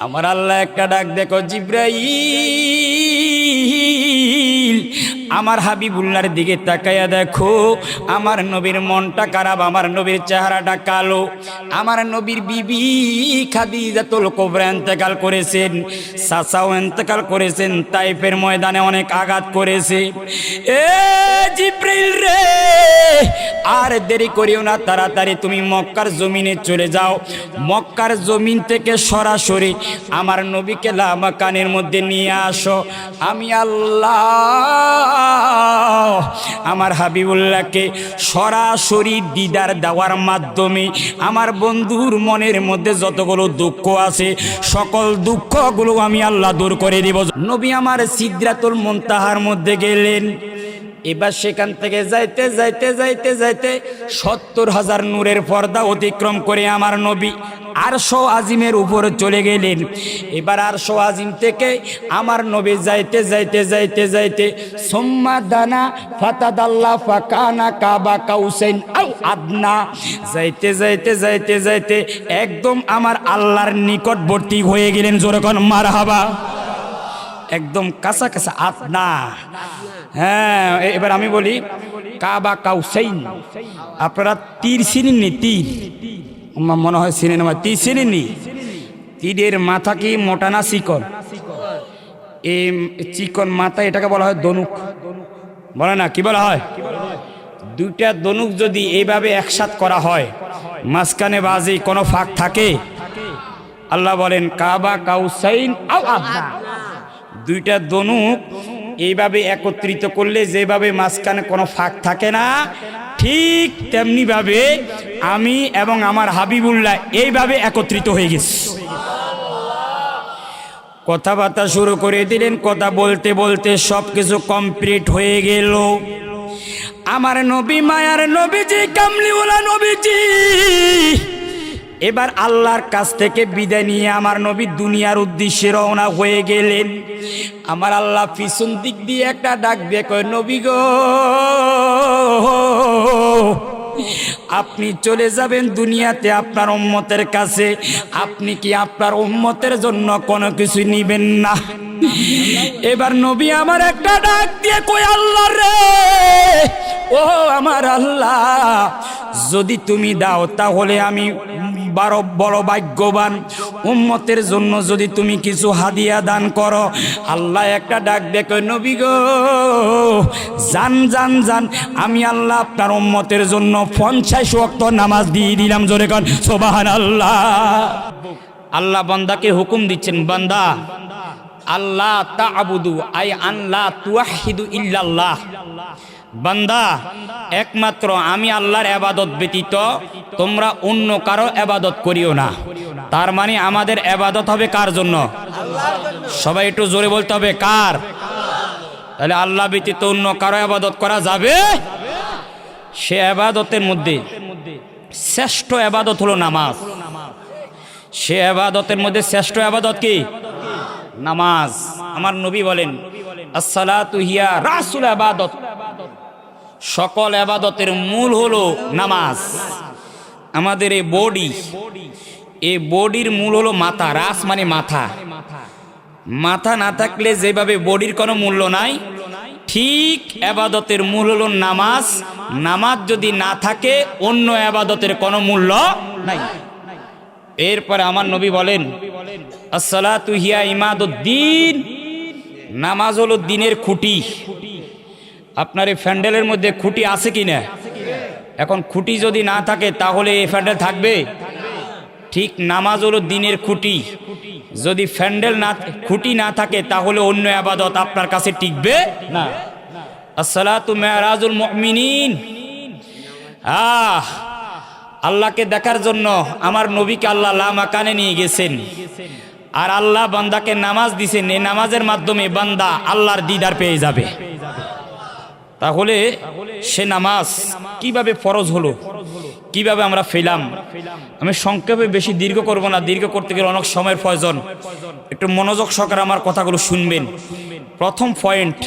আমার আল্লাহ একটা ডাক দেখো জিব্রাইল আমার হাবিবুল্লাহর দিকে তাকাইয়া দেখো আমার নবীর মনটা খারাপ, আমার নবীর চেহারাটা কালো। আমার নবীর বিবি খাদিজাতুল কুবরা ইন্তেকাল করেছেন, চাচাও ইন্তেকাল করেছেন, তাইফের ময়দানে অনেক আঘাত করেছে। এ জিব্রাইল রে, আর দেরি করিও না, তাড়াতাড়ি তুমি মক্কার জমিনে চলে যাও। মক্কার জমিন থেকে সরাসরি আমার নবীকে লামাকানের মধ্যে নিয়ে আসো। আমি আল্লাহ আমার হাবিবুল্লাহকে সরাসরি দিদার দেওয়ার মাধ্যমে আমার বন্ধুর মনের মধ্যে যতগুলো দুঃখ আছে সকল দুঃখগুলো আমি আল্লাহ দূর করে দিব। নবী আমার সিদরাতুল মুনতাহার মধ্যে গেলেন। এবার সেখান থেকে যাইতে যাইতে যাইতে যাইতে ৭০,০০০ নূরের পর্দা অতিক্রম করে আমার নবী আরশ আজিমের উপরে চলে গেলেন। এবার আরশ আজিম থেকে আমার নবী যাইতে যাইতে যাইতে যাইতে সুম্মা দানা ফাতাদাল্লা ফাকানা কাবা কাউসাইন আও আদনা, যাইতে যাইতে যাইতে যাইতে একদম আমার আল্লাহর নিকটবর্তী হয়ে গেলেন। জোরে কোন মারহাবা। একদম কাছাকাছি আদনা। হ্যাঁ, এবার আমি বলি কাবা কাউসাইন। আপনারা তীর চিনেননি? তীর মনে হয় চিনেন, তীর চিনেননি? তীরের মাথা কি মোটা না চিকন? এই চিকন মাথা এটাকে বলা হয় ধনুক, বলে না? কি বলা হয়? দুইটা ধনুক যদি এইভাবে একসাথ করা হয়, মাঝখানে বাজি কোনো ফাঁক থাকে? আল্লাহ বলেন কাবা কাউসাইন আও আদনা। দুইটা ধনুক এইভাবে একত্রিত করলে যেভাবে মাঝখানে কোনো ফাঁক থাকে না, ঠিক তেমনি ভাবে আমি এবং আমার হাবিবুল্লাহ এইভাবে একত্রিত হয়ে গেছি। কথাবার্তা শুরু করে দিলেন। কথা বলতে বলতে সব কিছু কমপ্লিট হয়ে গেল। আমার নবী মায়ার নবীজি কামলিওয়ালা নবীজি এবার আল্লাহর কাছ থেকে বিদায় নিয়ে আমার নবী দুনিয়ার উদ্দেশ্যে রওনা হয়ে গেলেন। আমার আল্লাহ পিছন দিক দিয়ে একটা ডাক দিয়ে কয়, নবী গো, আপনি চলে যাবেন দুনিয়াতে আপনার উম্মতের কাছে, আপনি কি আপনার উম্মতের জন্য কোনো কিছু নিবেন না? এবার নবী আমার একটা ডাক দিয়ে কই, আল্লাহ রে, ও আমার আল্লাহ, যদি তুমি দাও তাহলে আমি বড় ভাগ্যবান। উম্মতের জন্য যদি তুমি কিছু হাদিয়া দান করো। আল্লাহ একটা ডাক দেখো, নবী গো, জান জান জান, আমি আল্লাহ আপনার উম্মতের জন্য ৫০ ওয়াক্ত নামাজ দিয়ে দিলাম। জোরে কর সুবহানাল্লাহ। আল্লাহ বান্দাকে হুকুম দিচ্ছেন, বান্দা আল্লাহ তা'বুদু আই আল্লাহ তুওয়াহিদু ইল্লাল্লাহ। বান্দা একমাত্র আমি আল্লাহর ইবাদত ব্যতীত তোমরা অন্য কারো ইবাদত করিও না। তার মানে আমাদের ইবাদত হবে কার জন্য? সবাই একটু জোরে বলতে হবে, কার? তাহলে আল্লাহ ব্যতীত অন্য কারো ইবাদত করা যাবে? সে ইবাদতের মধ্যে শ্রেষ্ঠ ইবাদত হলো নামাজ। সে ইবাদতের মধ্যে শ্রেষ্ঠ ইবাদত কি? নামাজ। আমার নবী বলেন আসসালাতু হিয়া রাসুল ইবাদত। সকল ইবাদতের মূল হলো নামাজ। আমাদের এই বডির মূল হলো মাথা। রাস মানে মাথা। মাথা না থাকলে যেভাবে বডির কোনো মূল্য নাই, ঠিক ইবাদতের মূল হলো নামাজ। নামাজ যদি না থাকে অন্য ইবাদতের কোনো মূল্য নাই। এরপরে আমার নবী বলেন আসসালাতু হিয়া ইমাদুদ্দিন। নামাজ হলো দিনের খুঁটি। আপনার এই প্যান্ডেলের মধ্যে খুঁটি আছে কিনা? এখন খুঁটি যদি না থাকে তাহলে এই প্যান্ডেল থাকবে? ঠিক নামাজ হলো দিনের খুঁটি। যদি প্যান্ডেল না, খুঁটি না থাকে তাহলে অন্য ইবাদত আপনার কাছে টিকবে না। আসসালাতু মিরাজুল মুমিনিন। আল্লাহকে দেখার জন্য আমার নবীকে আল্লাহ লামাকানে নিয়ে গেছেন, আর আল্লাহ বান্দাকে নামাজ দিছেন। এই নামাজের মাধ্যমে বান্দা আল্লাহর দিদার পেয়ে যাবে। তাহলে সে নামাজ কিভাবে ফরজ হলো, কিভাবে আমরা পেলাম? আমি সংক্ষেপে বেশি দীর্ঘ করব না, দীর্ঘ করতে গেলে অনেক সময়ের প্রয়োজন। একটু মনোযোগ সহকারে আমার কথাগুলো শুনবেন। প্রথম পয়েন্ট,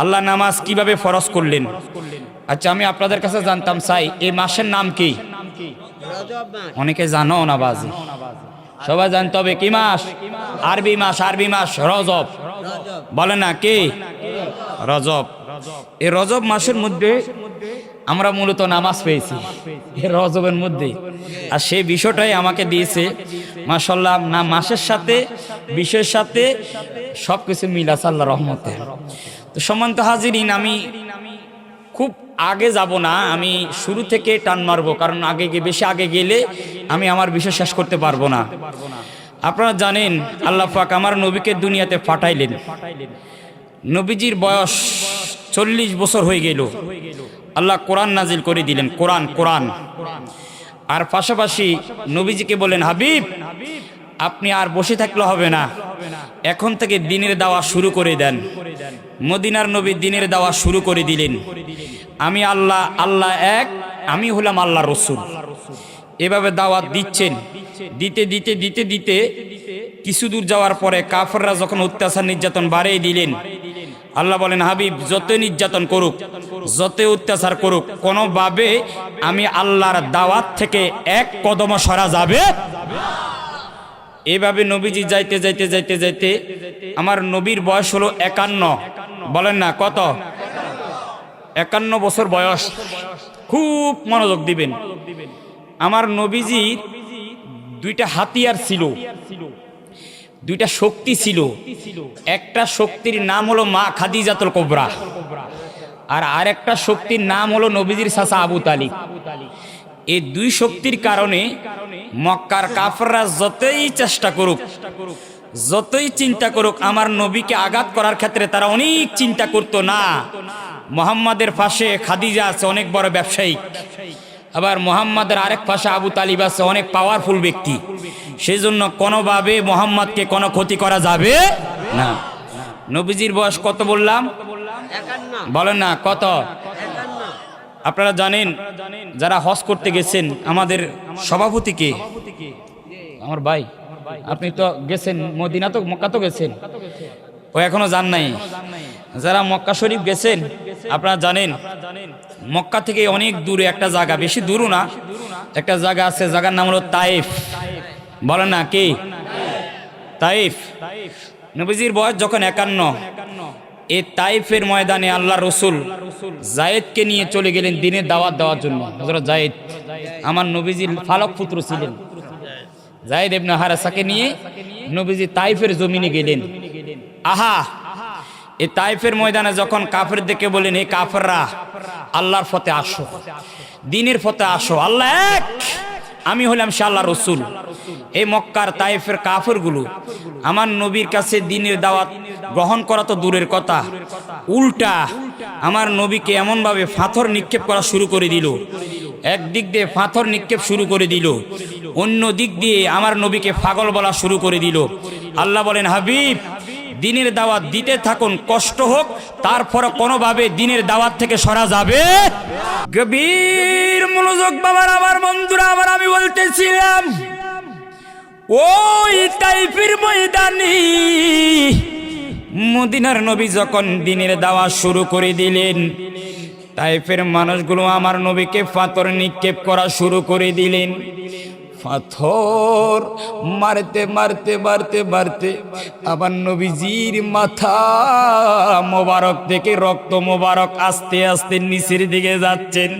আল্লাহ নামাজ কিভাবে ফরজ করলেন। আচ্ছা, আমি আপনাদের কাছে জানতাম চাই, এই মাসের নাম কি? অনেকে জানো না বাজি, সবাই জানতে হবে কি মাস? আরবি মাস রজব। বলে না কে? রজব। এই রজব মাসের মধ্যে আমরা মূলত নামাজ পেয়েছি এই রজবের মধ্যে, আর সেই বিষয়টাই আমাকে দিয়েছে মাশাআল্লাহ। না মাসের সাথে বিষয়ের সাথে সবকিছু মিল আছে আল্লাহর রহমতে। তো সম্মানিত হাজিরিন, আমি খুব আগে যাব না, আমি শুরু থেকে টান মারবো, কারণ বেশি আগে গেলে আমি আমার বিষয় শেষ করতে পারবো না। আপনারা জানেন আল্লাহ পাক আমার নবীকে দুনিয়াতে পাঠাইলেন। নবীজির বয়স 40 বছর হয়ে গেল। আল্লাহ কোরআন নাজিল করে দিলেন, কোরআন। আর পাশাপাশি নবীজিকে বলেন, হাবিব আপনি আর বসে থাকলে হবে না, এখন থেকে দ্বীনের দাওয়া শুরু করে দেন। মদিনার নবী দ্বীনের দাওয়া শুরু করে দিলেন। আমি আল্লাহ এক, আমি হলাম আল্লাহ রসুল। এভাবে দাওয়াত দিচ্ছেন। দিতে কিছু দূর যাওয়ার পরে কাফেররা যখন অত্যাচার নির্যাতন বাড়িয়ে দিলেন, আল্লাহ বলেন, হাবিব যত নির্যাতন করুক, যত অত্যাচার করুক, কোনোভাবে আমি আল্লাহর দাওয়াত থেকে এক কদম সরা যাবে। এভাবে নবীজি যাইতে আমার নবীর বয়স হলো 51। বলেন না কত? 51 বছর বয়স। খুব মনোযোগ দিবেন। আমার নবীজির 2টা হাতিয়ার ছিল, 2টা শক্তি ছিল। একটা শক্তির নাম হলো মা খাদিজাতুল কুবরা, আর আরেকটা শক্তির নাম হলো নবীজির চাচা আবু তালিব। এই 2 শক্তির কারণে মক্কার কাফেররা যতই চেষ্টা করুক, যতই চিন্তা করুক, আমার নবীকে আঘাত করার ক্ষেত্রে তারা অনেক চিন্তা করতো না। মুহাম্মাদের পাশে খাদিজা আছে, অনেক বড় ব্যবসায়ী। আবার মুহাম্মাদের আরেক পাশে আবু তালিব আছে, অনেক পাওয়ারফুল ব্যক্তি। সেই জন্য কোনোভাবে মুহাম্মাদকে কোনো ক্ষতি করা যাবে না। নবীজির বয়স কত বললাম? 51। বলেন না কত? 51। আপনারা জানেন যারা হজ করতে গেছেন, আমাদের সভাপতিকে, আমার ভাই, আপনি তো গেছেন মদিনা, তো মক্কা তো গেছেন, ও এখনো যান নাই। যারা মক্কা শরীফ গেছেন আপনারা জানেন মক্কা থেকে অনেক দূরে একটা জায়গা, বেশি দূরও না, একটা জায়গা আছে, জায়গার নাম হলো তাইফ। বলেন না কি? তাইফ। নবীজির বয়স যখন 51, এই তাইফের ময়দানে আল্লাহ রসুল জায়েদকে নিয়ে চলে গেলেন দ্বীনের দাওয়াত দেওয়ার জন্য। হযরত জায়েদ আমার নবীজির ফালক পুত্র ছিলেন। জায়েদ ইবনে হারেসাকে নিয়ে নবীজি তাইফের জমিনে গেলেন। আহা, এই তাইফের ময়দানে যখন কাফেরদেরকে বলেন, হে কাফেররা, আল্লাহর পথে আসো, দ্বীনের পথে আসো, আল্লাহ এক, আমি হলাম সে আল্লাহ রসুল। এই মক্কার তাইফের কাফেরগুলো আমার নবীর কাছে দ্বীনের দাওয়াত গ্রহণ করা তো দূরের কথা, উল্টা আমার নবীকে এমনভাবে পাথর নিক্ষেপ করা শুরু করে দিল। একদিক দিয়ে পাথর নিক্ষেপ শুরু করে দিল, অন্য দিক দিয়ে আমার নবীকে পাগল বলা শুরু করে দিল। আল্লাহ বলেন, হাবিব দ্বীনের দাওয়াত দিতে থাকুন, কষ্ট হোক, তারপর কোনোভাবে দ্বীনের দাওয়াত থেকে সরা যাবে। গভীর মনোযোগ বাবার, আমার বন্ধুরা, আবার আমি বলতেছিলাম, ওই তাইফের ময়দানে মদিনার নবী যখন দ্বীনের দাওয়াত শুরু করে দিলেন, তাইফের মানুষগুলো আমার নবীকে পাথর নিক্ষেপ করা শুরু করে দিলেন। পাথর মারতে মারতে মারতে মারতে আমার নবীজির মাথা মোবারক থেকে রক্ত মোবারক আস্তে আস্তে নিচের দিকে যাচ্ছেন।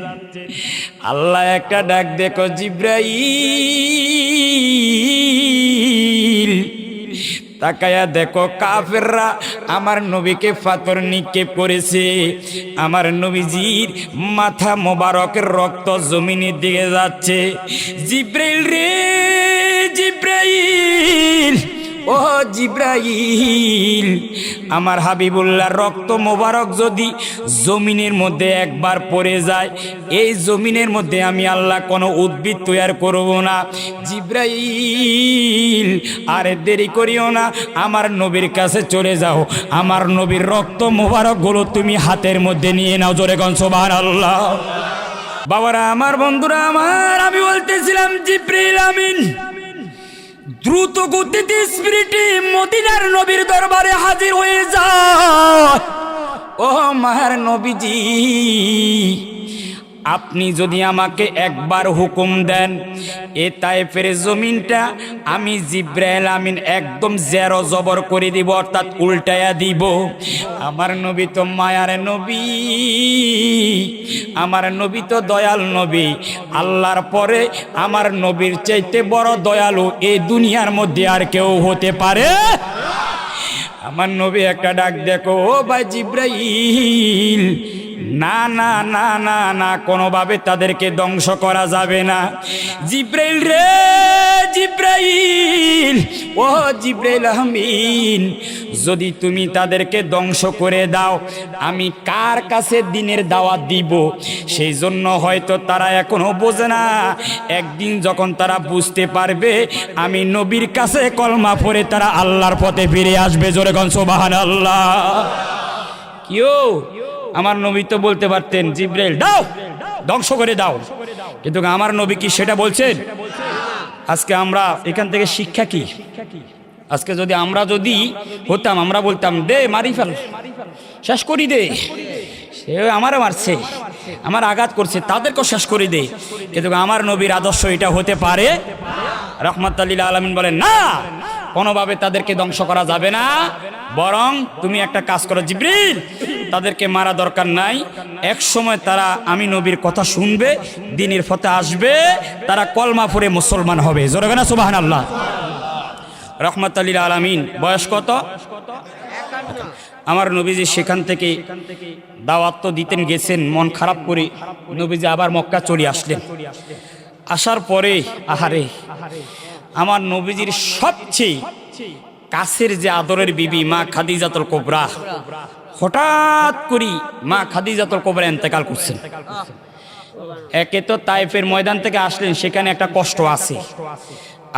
আল্লাহ একটা ডাক, দেখো জিব্রাইল, তাকায়া দেখো কাফেররা আমার নবীকে পাথর নিক্ষেপ করেছে। আমার নবীজির মাথা মোবারকের রক্ত জমিনের দিকে যাচ্ছে। জিব্রাইল রে জিব্রাইল, ও জিব্রাইল, আমার হাবিবুল্লাহর রক্ত মোবারক যদি জমিনের মধ্যে একবার পড়ে যায়, এই জমিনের মধ্যে আমি আল্লাহ কোনো উদ্ভিদ তৈরি করব না। জিব্রাইল আরে দেরি করিও না, আমার নবীর কাছে চলে যাও, আমার নবীর রক্ত মোবারক গুলো তুমি হাতের মধ্যে নিয়ে নাও। জোরে কোন সুবহানাল্লাহ। বাবারা আমার, বন্ধুরা আমার, আমি বলতেছিলাম জিব্রাইল আমিন দ্রুত গতিতে স্পিরিটে মদিনার নবীর দরবারে হাজির হয়ে যায়। ও মার নবীজি, আপনি যদি আমাকে একবার হুকুম দেন এ তায়েফের জমিনটা আমি জিব্রাইল আমিন একদম জেরো জবর করে দিব, অর্থাৎ উল্টায়া দিব। আমার নবী তো মায়ার নবী, আমার নবী তো দয়াল নবী। আল্লাহর পরে আমার নবীর চাইতে বড় দয়ালু এই দুনিয়ার মধ্যে আর কেউ হতে পারে? আমার নবী একটা ডাক দেখো, ও ভাই জিব্রাইল, না না না না না, কোনোভাবে তাদেরকে ধ্বংস করা যাবে না। জিব্রাইল রে জিব্রাইল, ও জিব্রাইল আমিন, যদি তুমি তাদেরকে ধ্বংস করে দাও আমি কার কাছে দিনের দাওয়াত দিব? সেই জন্য হয়তো তারা এখনো বোঝে না, একদিন যখন তারা বুঝতে পারবে আমি নবীর কাছে কলমা পড়ে তারা আল্লাহর পথে ফিরে আসবে। জোরে কোন সুবহানাল্লাহ। কিও আমার নবী তো বলতে পারতেন জিব্রাইল দাও, ধ্বংস করে দাও, কিন্তু আমার নবী কি সেটা বলছেন? আজকে আমরা এখান থেকে শিক্ষা কি? আজকে যদি আমরা হতাম, আমরা বলতাম দে মারি ফেল, শেষ করি দে, সে আমারও মারছে, আমার আঘাত করছে, তাদেরকেও শেষ করে দে, কিন্তু আমার নবীর আদর্শ এটা হতে পারে? রাহমাতুল লিল আলামিন বলেন না, কোনোভাবে তাদেরকে ধ্বংস করা যাবে না, বরং তুমি একটা কাজ করো জিবরিল, তাদেরকে মারা দরকার নাই, এক সময় তারা আমি নবীর কথা শুনবে, দ্বীনের পথে আসবে, তারা কলমা পড়ে মুসলমান হবে। জোরে বলেন সুবহানাল্লাহ। রাহমাতুল লিল আলামিন বয়স কত? আমার নবীজি সেখান থেকে দাওয়াত তো দিতেন গেছেন, মন খারাপ করে নবীজি আবার মক্কা চলে আসলেন। আসার পরে আহারে, আমার নবীজির সবচেয়ে কাছের যে আদরের বিবি মা খাদিজাতুল কুবরা, হঠাৎ করে মা খাদিজাতুল কুবরা ইন্তেকাল করছেন। একে তো তায়েফের ময়দান থেকে আসলেন, সেখানে একটা কষ্ট আছে,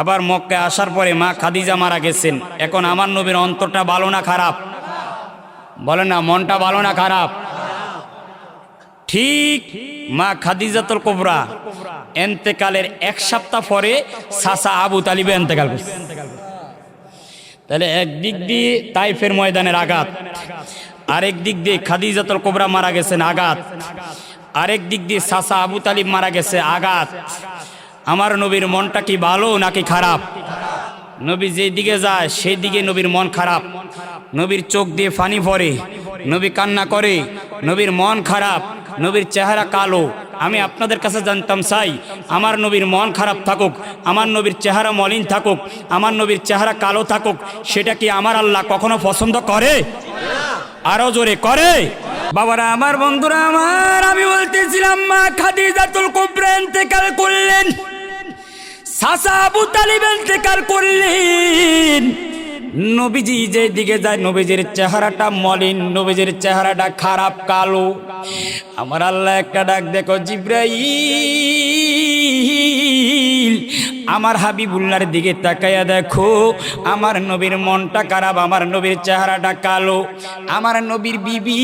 আবার মক্কায় আসার পরে মা খাদিজা মারা গেছেন। এখন আমার নবীর অন্তরটা ভালো না খারাপ? বলেন না, মনটা ভালো না খারাপ? ঠিক মা খাদিজাতুল কুবরা ইন্তেকালের এক সপ্তাহ পরে চাচা আবু তালিব ইন্তেকাল করছে। তাহলে একদিক দিয়ে তাইফের ময়দানের আঘাত, আরেক দিক দিয়ে খাদিজাতুল কুবরা মারা গেছেন আঘাত, আরেক দিক দিয়ে চাচা আবু তালিব মারা গেছে আঘাত। আমার নবীর মনটা কি ভালো নাকি খারাপ? নবী যেই দিকে যায় সেই দিকে নবীর মন খারাপ, নবীর চোখ দিয়ে পানি পড়ে, নবী কান্না করে, নবীর মন খারাপ, নবীর চেহারা কালো। আমি আপনাদের কাছে জানতাম চাই, আমার নবীর মন খারাপ থাকুক, আমার নবীর চেহারা মলিন থাকুক, আমার নবীর চেহারা কালো থাকুক, সেটা কি আমার আল্লাহ কখনো পছন্দ করে? আরো জোরে করে। বাবারা আমার, বন্ধুরা আমার, আমি বলতেছিলাম মা খাদিজাতুল কুবরা ইন্তেকাল করলেন, চাচা আবু তালিব ইন্তেকাল করলেন। নবীজি যে দিকে যায় নবীজির চেহারাটা মলিন, নবীজির চেহারাটা খারাপ কালো। আমার আল্লাহ একটা ডাক দেখো, জিব্রাইল আমার হাবিবুল্লাহর দিকে তাকাইয়া দেখো, আমার নবীর মনটা খারাপ, আমার নবীর চেহারাটা কালো। আমার নবীর বিবি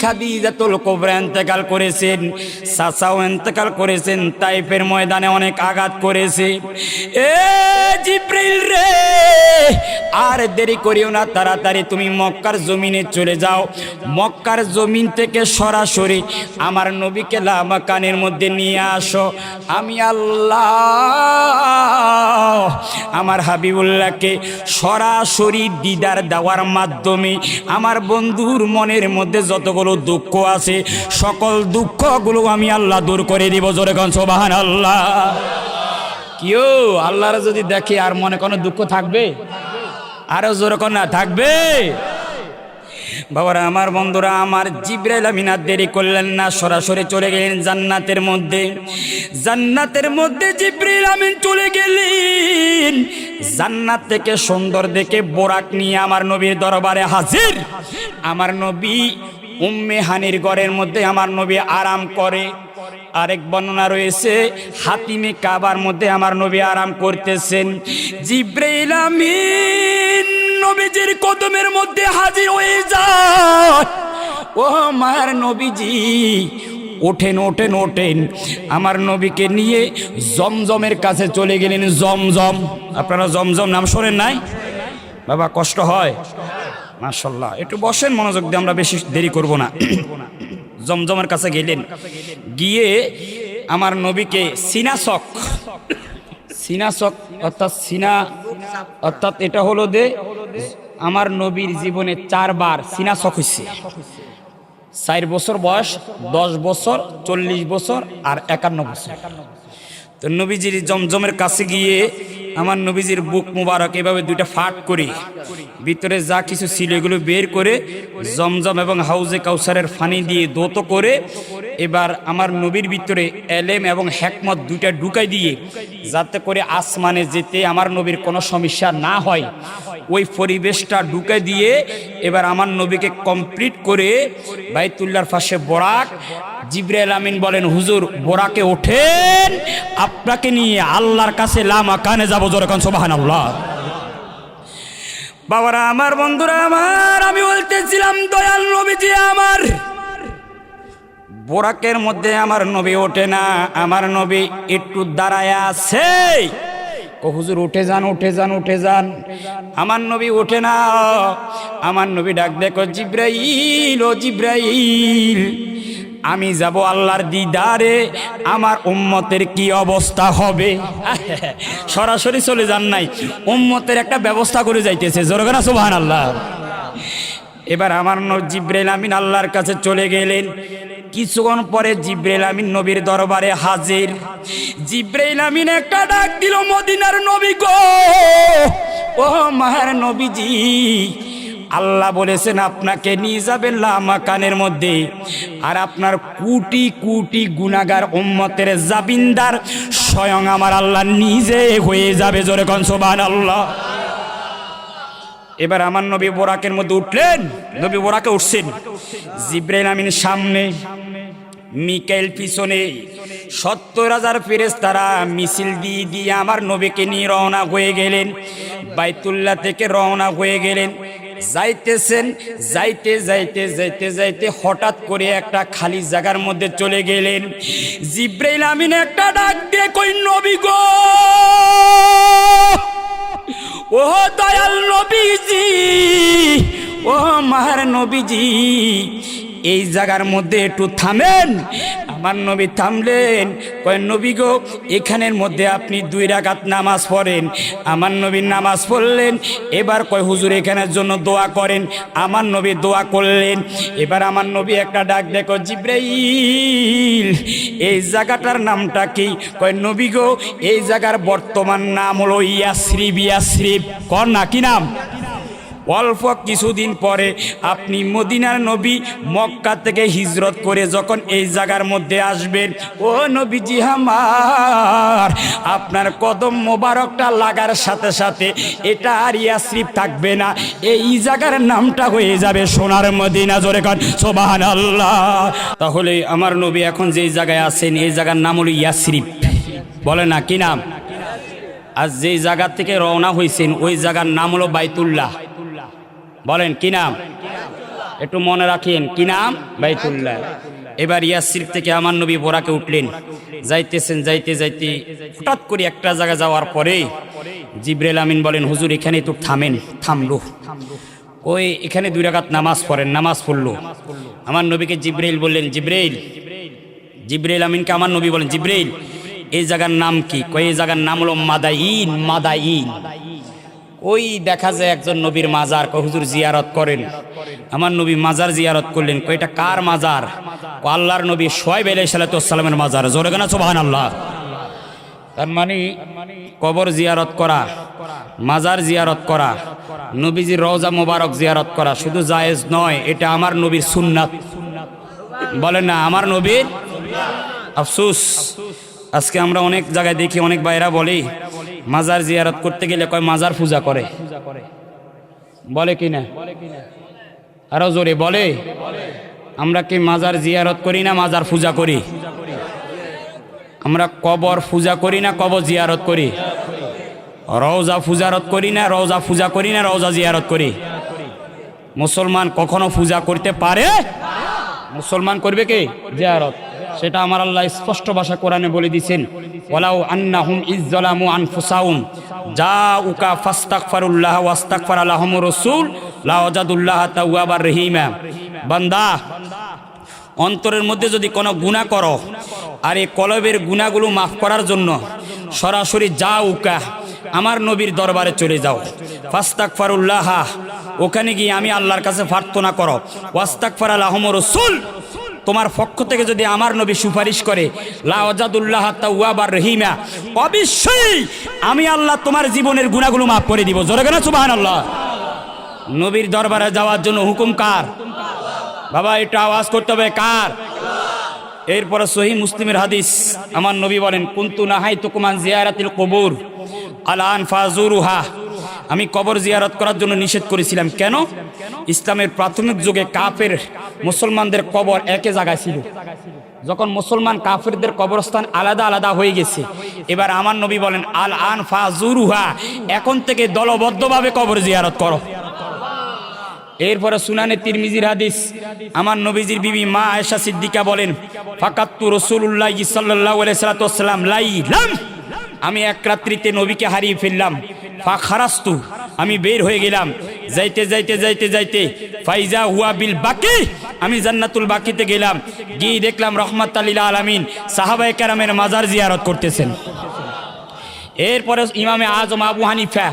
খাদিজাতুল কুবরা ইন্তেকাল করেছেন, চাচাও ইন্তেকাল করেছেন, তাইফের ময়দানে অনেক আঘাত করেছে। এ জিব্রাইল রে, আর দেরি করিও না, তাড়াতাড়ি তুমি মক্কার জমিনে চলে যাও, মক্কার জমিন থেকে সরাসরি আমার নবীকে লামাকানের মধ্যে নিয়ে আসো। আমি আল্লাহ আমার হাবিবুল্লাহকে সরাসরি দিদার দেওয়ার মাধ্যমে আমার বন্ধুর মনের মধ্যে যতগুলো দুঃখ আছে সকল দুঃখগুলো আমি আল্লাহ দূর করে দিব। জোরে কোন সুবহানাল্লাহ। কিও আল্লাহর যদি দেখে আর মনে কোনো দুঃখ থাকবে? আরো জোরে কোন না থাকবে? বাবারা আমার, বন্ধুরা আমার, জিব্রাইল আমিন আর দেরি করলেন না, সরাসরি চলে গেলেন জান্নাতের মধ্যে। জান্নাতের মধ্যে জিব্রাইল আমিন চলে গেলেন, জান্নাত থেকে সুন্দর দেখে বোরাক নিয়ে আমার নবীর দরবারে হাজির। আমার নবী উম্মে হানির ঘরের মধ্যে আমার নবী আরাম করে। আরেক বর্ণনা রয়েছে হাতিমে কাবার মধ্যে আমার নবী আরাম করতেছেন। জিব্রাইল আমিন নবীজির কদমের মধ্যে হাজির হয়ে যায়। ও মার নবীজি, ওঠেন ওঠেন ওঠেন। আমার নবীকে নিয়ে জমজমের কাছে চলে গেলেন। জমজম, আপনারা জমজম নাম শোনেন নাই? বাবা কষ্ট হয়, মাশাআল্লাহ, একটু বসেন মনোযোগ দিয়ে, আমরা বেশি দেরি করব না। জমজমের কাছে গেলেন, গিয়ে আমার নবীকে সিনাসক অর্থাৎ এটা হলো যে আমার নবীর জীবনে 4 বার সিনাসক হয়েছে। 4 বছর বয়স, 10 বছর, 40 বছর আর 51 বছর। তো নবীজির জমজমের কাছে গিয়ে আমার নবীজির বুক মুবারক এভাবে 2টা ফাট করে ভিতরে যা কিছু ছিল এগুলো বের করে জমজম এবং হাউজে কাউসারের পানি দিয়ে দোত করে এবার আমার নবীর ভিতরে এলেম এবং হিকমত 2টা ঢুকাই দিয়ে যাতে করে আসমানে যেতে আমার নবীর কোনো সমস্যা না হয়, ওই পরিবেশটা ঢুকাই দিয়ে এবার আমার নবীকে কমপ্লিট করে বাইতুল্লাহর পাশে বরাক। জিবরাইল আমিন বলেন, হুজুর বরাকে ওঠেন, আপনাকে নিয়ে আল্লাহর কাছে লামাকানে যাবো। জোরে কোন সুবহানাল্লাহ। বাবারা আমার, বন্ধুরা আমার, আমি বলতেছিলাম দয়াল নবীজি আমার বোরাকের মধ্যে আমার নবী ওঠে না, আমার নবী একটু দাঁড়ায় আছে। হুজুর উঠে যান, উঠে যান, উঠে যান। আমার নবী ওঠে না। আমার নবী ডাক দেখো, জিব্রাইল, ও জিব্রাইল, আমি যাব আল্লাহর দিদারে, আমার উম্মতের কি অবস্থা হবে? সরাসরি চলে যান নাই, উম্মতের একটা ব্যবস্থা করে যাইতেছে। জোরে না সুবহানাল্লাহ। এবার আমার জিব্রাইল আমিন আল্লাহর কাছে চলে গেলেন। কিছুক্ষণ পরে জিব্রাইল আমিন নবীর দরবারে হাজির। জিব্রাইল আমিন একটা ডাক দিল, মদিনার নবী গো, ও মায়ের নবীজি, আল্লাহ বলেছেন আপনাকে নিয়ে যাবেন লামাকানের মধ্যে, আর আপনার কোটি কোটি গুনাহগার উম্মতের জাবিনদার স্বয়ং আমার আল্লাহ নিজে হয়ে যাবে। জোরে কোন সুবহানাল্লাহ। এবার আমার নবী বোরাকের মধ্যে উঠলেন। নবী বোরাকে উঠছেন, জিব্রাইল আমিন সামনে, মিকাইল পিছনে, 70,000 ফেরেশতারা মিছিল দিয়ে দিয়ে আমার নবীকে নিয়ে রওনা হয়ে গেলেন। বাইতুল্লাহ থেকে রওনা হয়ে গেলেন। যাইতেছেন, যাইতে যাইতে যাইতে যাইতে হঠাৎ করে একটা খালি জায়গার মধ্যে চলে গেলেন। জিব্রাইল আমিন একটা ডাক দিয়ে কই, নবী গো, ও দয়াল নবীজি, ও মায়ের নবীজি, এই জায়গার মধ্যে একটু থামেন। আমার নবী থামলেন। কয়, নবী গো, এখানের মধ্যে আপনি 2 রাকাত নামাজ পড়েন। আমার নবী নামাজ পড়লেন। এবার কয়, হুজুর এখানের জন্য দোয়া করেন। আমার নবী দোয়া করলেন। এবার আমার নবী একটা ডাক দেখো, জিব্রাইল, এই জায়গাটার নামটা কি? কয়, নবী গো, এই জায়গার বর্তমান নাম হলো ইয়াসরিব। ইয়াসরিব কর না, কি নাম? অল্প কিছুদিন পরে আপনি মদিনার নবী মক্কা থেকে হিজরত করে যখন এই জায়গার মধ্যে আসবেন, ও নবীজি আমার, আপনার কদম মোবারকটা লাগার সাথে সাথে এটা আর ইয়াসরিব থাকবে না, এই জায়গার নামটা হয়ে যাবে সোনার মদিনা। জোরে কান সুবহানাল্লাহ। তাহলে আমার নবী এখন যেই জায়গায় আছেন এই জায়গার নাম হলো ইয়াসরিব। বলে না, কি নাম? আর যেই জায়গা থেকে রওনা হয়েছেন ওই জায়গার নাম হলো বাইতুল্লাহ। বলেন, কি নাম? একটু মনে রাখেন, কি নাম? বাইতুল্লাহ। এবার ইয়াসরিব থেকে আমার নবী বোরাকে উঠলেন। যাইতেছেন, যাইতে যাইতে হঠাৎ করে একটা জায়গা যাওয়ার পরে জিব্রাইল আমিন বলেন, হুজুর এখানে একটু থামেন। থামলো। ওই এখানে 2 রাকাত নামাজ পড়েন। নামাজ পড়লো। আমার নবীকে জিব্রাইল বললেন, জিব্রাইল আমিনকে আমার নবী বলেন, জিব্রাইল, এই জায়গার নাম কি? কয়, এই জায়গার নাম হলো মাদাইন। মাদাইন। ওই দেখা যায় একজন নবীর মাজার। কয়, হুজুর জিয়ারত করেন। আমার নবী মাজার জিয়ারত করলেন। কয়, এটা কার মাজার? আল্লাহর নবী শুআয়ব আলাইহিস সালামের মাজার। জোরে গানা সুবহানাল্লাহ। তার মানে কবর জিয়ারত করা, মাজার জিয়ারত করা, নবীজির রওজা মোবারক জিয়ারত করা শুধু জায়েজ নয়, এটা আমার নবীর সুন্নাত। বলেন না, আমার নবীর। আফসোস, আজকে আমরা অনেক জায়গায় দেখি অনেক ভাইরা বলে মাজার জিয়ারত করতে গেলে কয় মাজার পূজা করে। বলে কি না? আরো জোরে বলে। আমরা কি মাজার জিয়ারত করি না মাজার পূজা করি? আমরা কবর পূজা করি না কবর জিয়ারত করি? রওজা পূজারত করি না রওজা পূজা করি না রওজা জিয়ারত করি? মুসলমান কখনো পূজা করতে পারে? মুসলমান করবে কি? জিয়ারত। সেটা আমার আল্লাহ স্পষ্ট ভাষা কোরআনে বলে দিয়েছেন, ওয়ালাউ আন্নাহুম ইযযালামু আনফুসাহুম জাউকা ফাস্তাগফিরুল্লাহ ওয়াস্তাগফারা লাহুমুর রাসূল লাওয়াজাদুল্লাহ তাওয়াবার রহিমা। বান্দা, অন্তরের মধ্যে যদি কোনো গুনাহ করো, আর এই কলবের গুনাহগুলো মাফ করার জন্য সরাসরি জাউকা আমার নবীর দরবারে চলে যাও, ফাস্তাগফিরুল্লাহ, ওখানে গিয়ে আমি আল্লাহর কাছে প্রার্থনা করো, ওয়াস্তাগফারা লাহুমুর রাসূল, তোমার পক্ষ থেকে যদি আমার নবী সুপারিশ করে, লাওয়াজাদুল্লাহ তাওয়াবার রহিমা, অবশ্যই আমি আল্লাহ তোমার জীবনের গুনাহগুলো মাফ করে দিব। জোরে বলেন সুবহানাল্লাহ। নবীর দরবারে যাওয়ার জন্য হুকুম কার? বাবা এটা আওয়াজ করতে হবে, কার? এরপরে সহিহ মুসলিমের হাদিস, আমার নবী বলেন, কুনতু নাহাইতুকুম আন জিয়ারাতিল কুবুর আলান ফাজুরুহা, আমি কবর জিয়ারত করার জন্য নিষেধ করেছিলাম। কেন? ইসলামের প্রাথমিক যুগে কাফের মুসলমানদের কবর একই জায়গায় ছিল। যখন মুসলমান কাফেরদের কবরস্থান আলাদা আলাদা হয়ে গেছে, এবার আমার নবী বলেন, আল আন ফাজুরুহা, এখন থেকে দলবদ্ধভাবে কবর জিয়ারত করো। এরপরে সুনানে তিরমিজির হাদিস, আমার নবীজির বিবি মা আয়েশা সিদ্দিকা বলেন, ফাকাত্তু রাসূলুল্লাহ সাল্লাল্লাহু আলাইহি ওয়াসাল্লাম লাইলাম, আমি এক রাত্রিতে নবীকে হারিয়ে ফেললাম। ফাখারাস্তু, আমি বের হয়ে গেলাম, যাইতে যাইতে যাইতে যাইতে ফাইজা হুয়া বিল বাকি, আমি জান্নাতুল বাকিতে গেলাম, গিয়ে দেখলাম রহমাতুল লিল আলামিন সাহাবায়ে কেরামের মাজার জিয়ারত করতেছেন। এরপরে ইমামে আজম আবু হানিফা,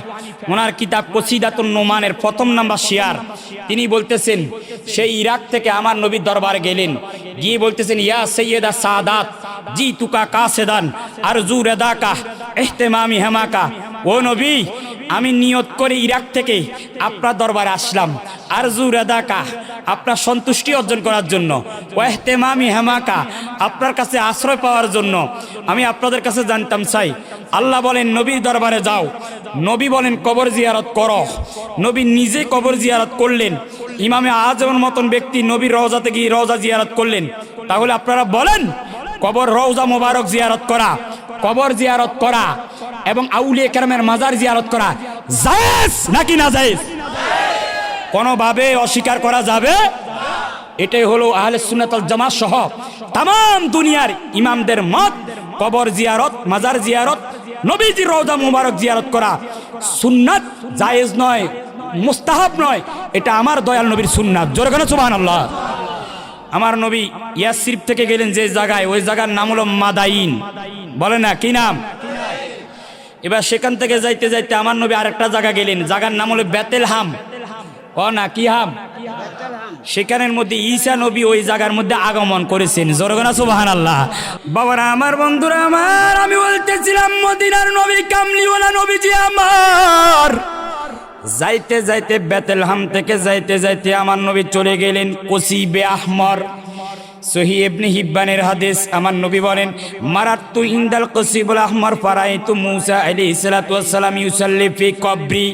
ওনার কিতাব কসিদাতুন নুমানের প্রথম নাম্বার শিয়ার, তিনি বলতেছেন, সেই ইরাক থেকে আমার নবীর দরবারে গেলেন, গিয়ে বলতেছেন, ইয়া সাইয়্যিদা সাদাত জি তুকা কাসেদান আরজু রেদাকা ইহতিমামি হামাকা, ও নবী, আমি নিয়ত করে ইরাক থেকে আপনার দরবারে আসলাম, আরজু রেদাকা, আপনার সন্তুষ্টি অর্জন করার জন্য, ওয়াহতেমামি হামাকা, আপনার কাছে আশ্রয় পাওয়ার জন্য আমি আপনাদের কাছে জানতাম চাই। আল্লাহ বলেন নবীর দরবারে যাও, নবী বলেন কবর জিয়ারত করো। নবী নিজে কবর জিয়ারত করলেন, ইমামে আজমের মতন ব্যক্তি নবীর রওজাতে গিয়ে রওজা জিয়ারত করলেন। তাহলে আপনারা বলেন, কবর রওজা মোবারক জিয়ারত করা, কবর জিয়ারত করা এবং আউলিয়া কেরামের মাজার জিয়ারত করা জায়েজ নাকি না জায়েজ? কোনোভাবে অস্বীকার করা যাবে? এটাই হলো আহলে সুন্নাত ওয়াল জামাত সহ তাম দুনিয়ার ইমামদের মত। কবর জিয়ারত, মাজার জিয়ারত, নবীজির রওজা মুবারক জিয়ারত করা সুন্নাত, জায়েজ নয়, মুস্তাহাব নয়, এটা আমার দয়াল নবীর সুন্নাত। জোরে বলেন সুবহানাল্লাহ। আমার নবী ইয়াসরিব থেকে গেলেন যে জায়গায়, ওই জায়গার নাম হলো মাদাইন, বলে না কি নাম? এবার সেখান থেকে যাইতে যাইতে আমার নবী আরেকটা জায়গা গেলেন, জায়গার নাম হলো বেতেলহাম, ও না কি হাম? সেখানের মধ্যে ঈসা নবী ওই জায়গার মধ্যে আগমন করেছেন। জোরে বলেন সুবহানাল্লাহ। বাবারা আমার, বন্ধুরা আমার, আমি বলতেছিলাম মদিনার নবী কামলিওয়ালা নবীজি আমার, যাইতে যাইতে বেতেলহাম থেকে যাইতে যাইতে আমার নবী চলে গেলেন কসিবে আহমর। সহিহ ইবনে হিব্বানের হাদিস, আমার নবী বলেন, মারাত্তু ইনদাল কসিবুল আহমর ফারাইতু মুসা আলাইহিস সালাতু ওয়াস সালাম ইউসাল্লি ফি কবরি।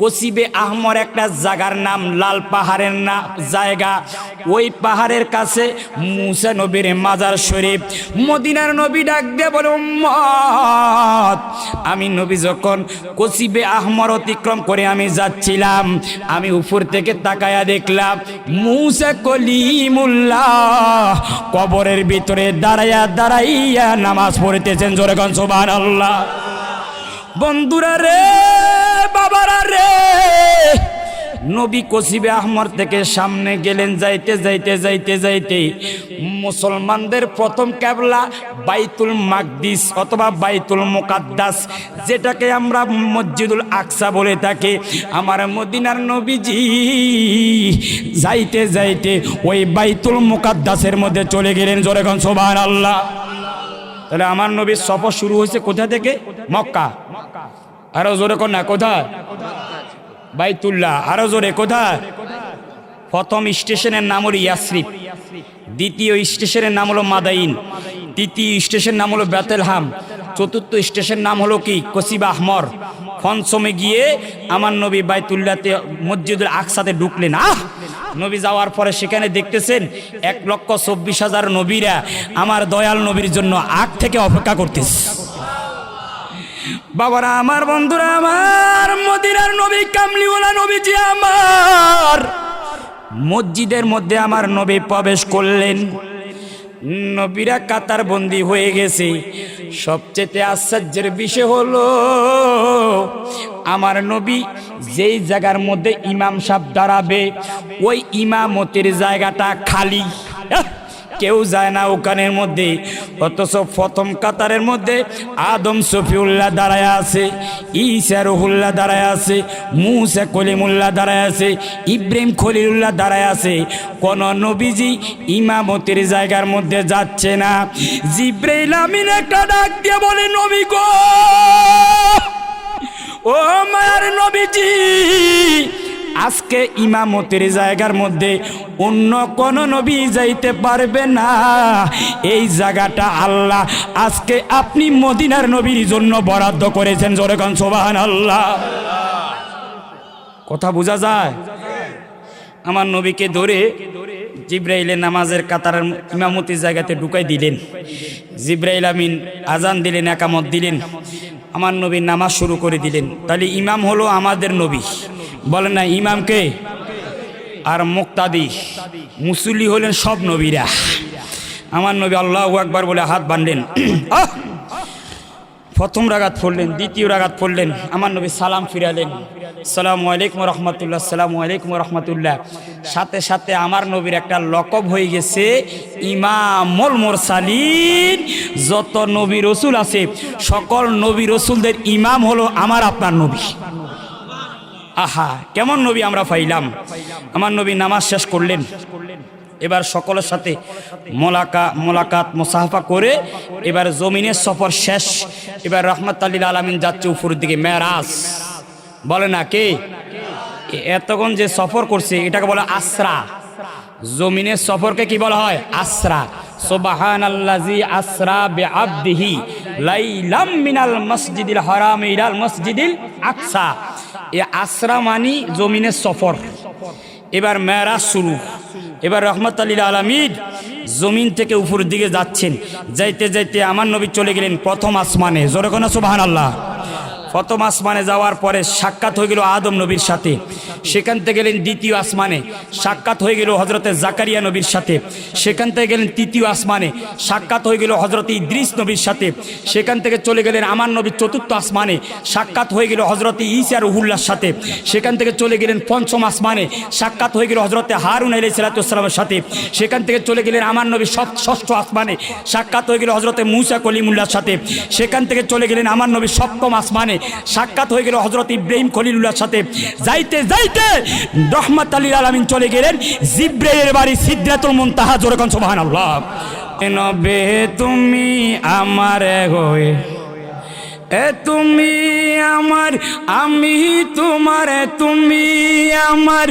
কসিবে আহমর একটা জায়গার নাম, লাল পাহাড়ের না জায়গা, ওই পাহাড়ের কাছে মুসা নবীর মাজার শরীফ। মদিনার নবী ডাক দিয়ে বলে, উম্মত, আমি নবী যখন কসিবে আহমর অতিক্রম করে আমি যাচ্ছিলাম, আমি উপর থেকে তাকায়া দেখলাম মুসা কলিমুল্লাহ কবরের ভিতরে দাঁড়াইয়া দাঁড়াইয়া নামাজ পড়তেছেন। জোরে কোন সুবহানাল্লাহ। বন্ধুরা রে, বাবারা রে, নবী কসিবে আহমর থেকে সামনে গেলেন, যাইতে যাইতে যাইতে যাইতে মুসলমানদের প্রথম কিবলা বাইতুল মাকদিস অথবা বাইতুল মুকাদ্দাস, যেটাকে আমরা মসজিদুল আকসা বলে থাকি। আমার মদিনার নবীজি যাইতে যাইতে ওই বাইতুল মুকাদ্দাসের মধ্যে চলে গেলেন। জোরে কোন সুবহানাল্লাহ। তাহলে আমার নবীর সফর শুরু হয়েছে কোথা থেকে? মক্কা। আরো জোরে কোন না, কোথায়? বাইতুল্লাহ। আরো জোরে, কোথায়? প্রথম স্টেশনের নাম হলো ইয়াসরিব, দ্বিতীয় স্টেশনের নাম হলো মাদাইন, তৃতীয় স্টেশনের নাম হলো বেতেলহাম, চতুর্থ স্টেশনের নাম হলো কি? কসিবে আহমর। পঞ্চমে গিয়ে আমার নবী বাইতুল্লাহতে মসজিদুল আকসাতে ঢুকলেন। নবী যাওয়ার পরে সেখানে দেখতেছেন 1,24,000 নবীরা আমার দয়াল নবীর জন্য আগ থেকে অপেক্ষা করতেছে। বাবারা আমার, বন্ধুরা আমার, মদিনার নবী কামলিওয়ালা নবীজি আমার মসজিদের মধ্যে আমার নবী প্রবেশ করলেন। নবীরা কাতার বন্দী হয়ে গেছে। সবচেয়ে আশ্চর্যের বিষয় হলো আমার নবী যেই জায়গার মধ্যে ইমাম সাহেব দাঁড়াবে ওই ইমামতির জায়গাটা খালি, কেউ যায় না ওখানের মধ্যে। অথচ প্রথম কাতারের মধ্যে আদম শফিউল্লাহ দাঁড়ায় আছে, ঈসা রুহুল্লাহ দাঁড়ায় আছে, মুসা কলিমুল্লাহ দাঁড়ায় আছে, ইব্রাহিম খলিলুল্লাহ দাঁড়ায় আছে। কোন নবীজি ইমামতির জায়গার মধ্যে যাচ্ছে না। জিবরাইল আমিন একটা ডাক দিয়ে বলে, নবী গো, ও মায়ার নবীজি, আজকে ইমামতের জায়গার মধ্যে অন্য কোন নবী যাইতে পারবে না। এই জায়গাটা আল্লাহ আজকে আপনি মদিনার নবীর জন্য বরাদ্দ করেছেন। জোরে কান সুবহানাল্লাহ। কথা বোঝা যায়? আমার নবীকে ধরে জিবরাইলে নামাজের কাতারের ইমামতির জায়গাতে ঢুকাই দিলেন। জিবরাইল আমিন আজান দিলেন, একামত দিলেন, আমার নবী নামাজ শুরু করে দিলেন। তাহলে ইমাম হলো আমাদের নবী, বলেন না ইমামকে? আর মুক্তাদি মুসল্লি হলেন সব নবীরা। আমার নবী আল্লাহু আকবার বলে হাত বাঁধলেন, প্রথম রাগাত পড়লেন, দ্বিতীয় রাগাত পড়লেন, আমার নবী সালাম ফিরালেন, আসসালামু আলাইকুম রহমতুল্লাহ, আসসালামু আলাইকুম রহমতুল্লাহ। সাথে সাথে আমার নবীর একটা লকব হয়ে গেছে ইমামুল মুরসালিন। যত নবী রসুল আছে সকল নবী রসুলদের ইমাম হলো আমার আপনার নবী। আহা, কেমন নবী আমরা পাইলাম। আমার নবী নামাজ শেষ করলেন, এবার সকলের সাথে মোলাকাত মুসাফা করে এবার জমিনের সফর শেষ। এবার রাহমাতুল লিল আলামিন যাচ্ছে উপরের দিকে, মেরাজ বলে না কে? এতক্ষণ যে সফর করছে এটাকে বলে আসরা। জমিনের সফরকে কি বলা হয়? আসরা। সুবহানাল্লাযী আসরা বিআবদিহি লাইলাম মিনাল মসজিদিল হারাম ইলাল মসজিদিল আকসা। এ আসরা মানি জমিনের সফর। এবার মেরাজ শুরু। এবার রাহমাতুল লিল আলামিন জমিন থেকে উপরের দিকে যাচ্ছেন। যাইতে যাইতে আমার নবী চলে গেলেন প্রথম আসমানে। জোরে কোন সুবহানাল্লাহ। প্রথম আসমানে যাওয়ার পরে সাক্ষাৎ হয়ে গেল আদম নবীর সাথে। সেখান থেকে গেলেন দ্বিতীয় আসমানে, সাক্ষাৎ হয়ে গেল হজরতে জাকারিয়া নবীর সাথে। সেখান থেকে গেলেন তৃতীয় আসমানে, সাক্ষাৎ হয়ে গেল হজরতে ইদ্রিস নবীর সাথে। সেখান থেকে চলে গেলেন আমার নবীর চতুর্থ আসমানে, সাক্ষাৎ হয়ে গেল হজরতে ঈসা রুহুল্লাহর সাথে। সেখান থেকে চলে গেলেন পঞ্চম আসমানে, সাক্ষাৎ হয়ে গেল হজরতে হারুন আলাইহিস সালামের সাথে। সেখান থেকে চলে গেলেন আমার নবীর ষষ্ঠ আসমানে, সাক্ষাৎ হয়ে গেল হজরতে মুসা কলিমুল্লাহর সাথে। সেখান থেকে চলে গেলেন আমার নবীর সপ্তম আসমানে, সাক্ষাৎ হয়ে গেল হজরত ইব্রাহিম খলিলুল্লাহর সাথে। যাইতে যাইতে রাহমাতুল লিল আলামিন চলে গেলেন জিবরাইলের বাড়ি সিদরাতুল মুনতাহা। জোরে কোন সুবহানাল্লাহ। নবে তুমি আমার হয়ে, এ তুমি আমার, আমি তোমার, তুমি আমার,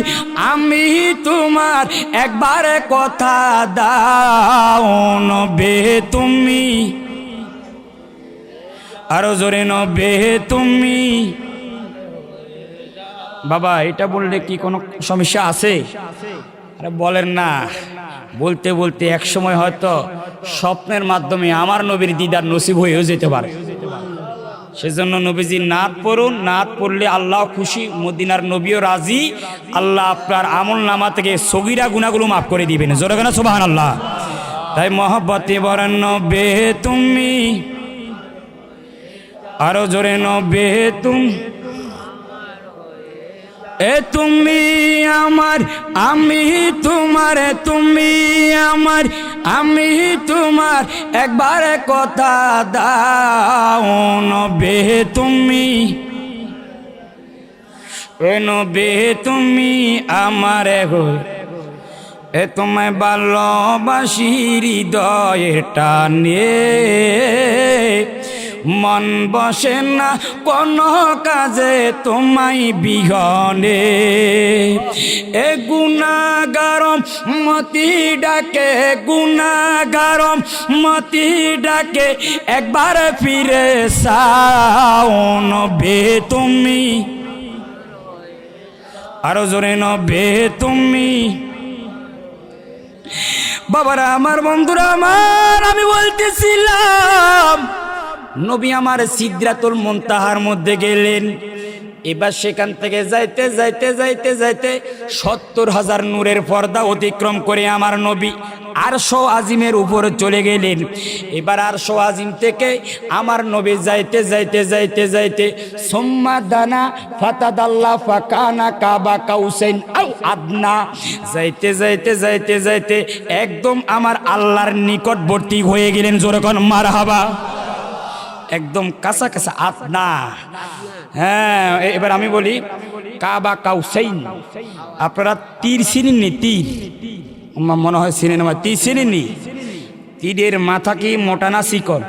আমি তোমার, একবার কথা দাও নবে তুমি, আরো জোরে নবে তুমি। বাবা এটা বললে কি কোনো সমস্যা আছে? আরে বলেন না। বলতে বলতে এক সময় হয়তো স্বপ্নের মাধ্যমে আমার নবীর দিদার নসিব হয়েও যেতে পারে। সেজন্য নবীজি নাত পড়ুন, নাত পড়লে আল্লাহ খুশি, মদিনার নবীও রাজি। আল্লাহ আপনার আমল নামা থেকে সগীরা গুনাহগুলো মাফ করে দিবেন। জোরে কেন সুবহানাল্লাহ। তাই মহব্বতে বলেন নবে তুমি, আরো জোরে নবে তুমি, এ তুমি আমার, আমি তোমার, তুমি আমার, আমি তোমার, একবার কথা দাও নবে তুমি, এ নবে তুমি আমার গো, এ তোমায় ভালোবাসি হৃদয়ের টানে, মন বসে না কোনো কাজে তোমায় বিহনে, এ গুনাহগারম মতি ডাকে, গুনাহগারম মতি ডাকে, একবার ফিরে চাও নবে তুমি, আরো জোরে নবে তুমি। বাবারা আমার, বন্ধুরা আমার, আমি বলতেছিলাম নবী আমার সিদরাতুল মুনতাহার মধ্যে গেলেন। এবার সেখান থেকে যাইতে যাইতে যাইতে যাইতে ৭০,০০০ নূরের পর্দা অতিক্রম করে আমার নবী আরশ আজিমের উপরে চলে গেলেন। এবার আরশ আজিম থেকে আমার নবী যাইতে যাইতে যাইতে যাইতে সুম্মা দানা ফাতাদাল্লা ফাকানা কাবা কাউসাইন আও আদনা, যাইতে যাইতে যাইতে যাইতে একদম আমার আল্লাহর নিকটবর্তী হয়ে গেলেন। জোরে কোন মারহাবা। একদম কাছা কাছা আদনা। হ্যাঁ, এবার আমি বলি কাবা কাউসাইন। আপনারা তীর চিনেননি? তীর মনে হয় চিনেন, আমার তীর চিনেননি? তীরের মাথা কি মোটা না চিকন?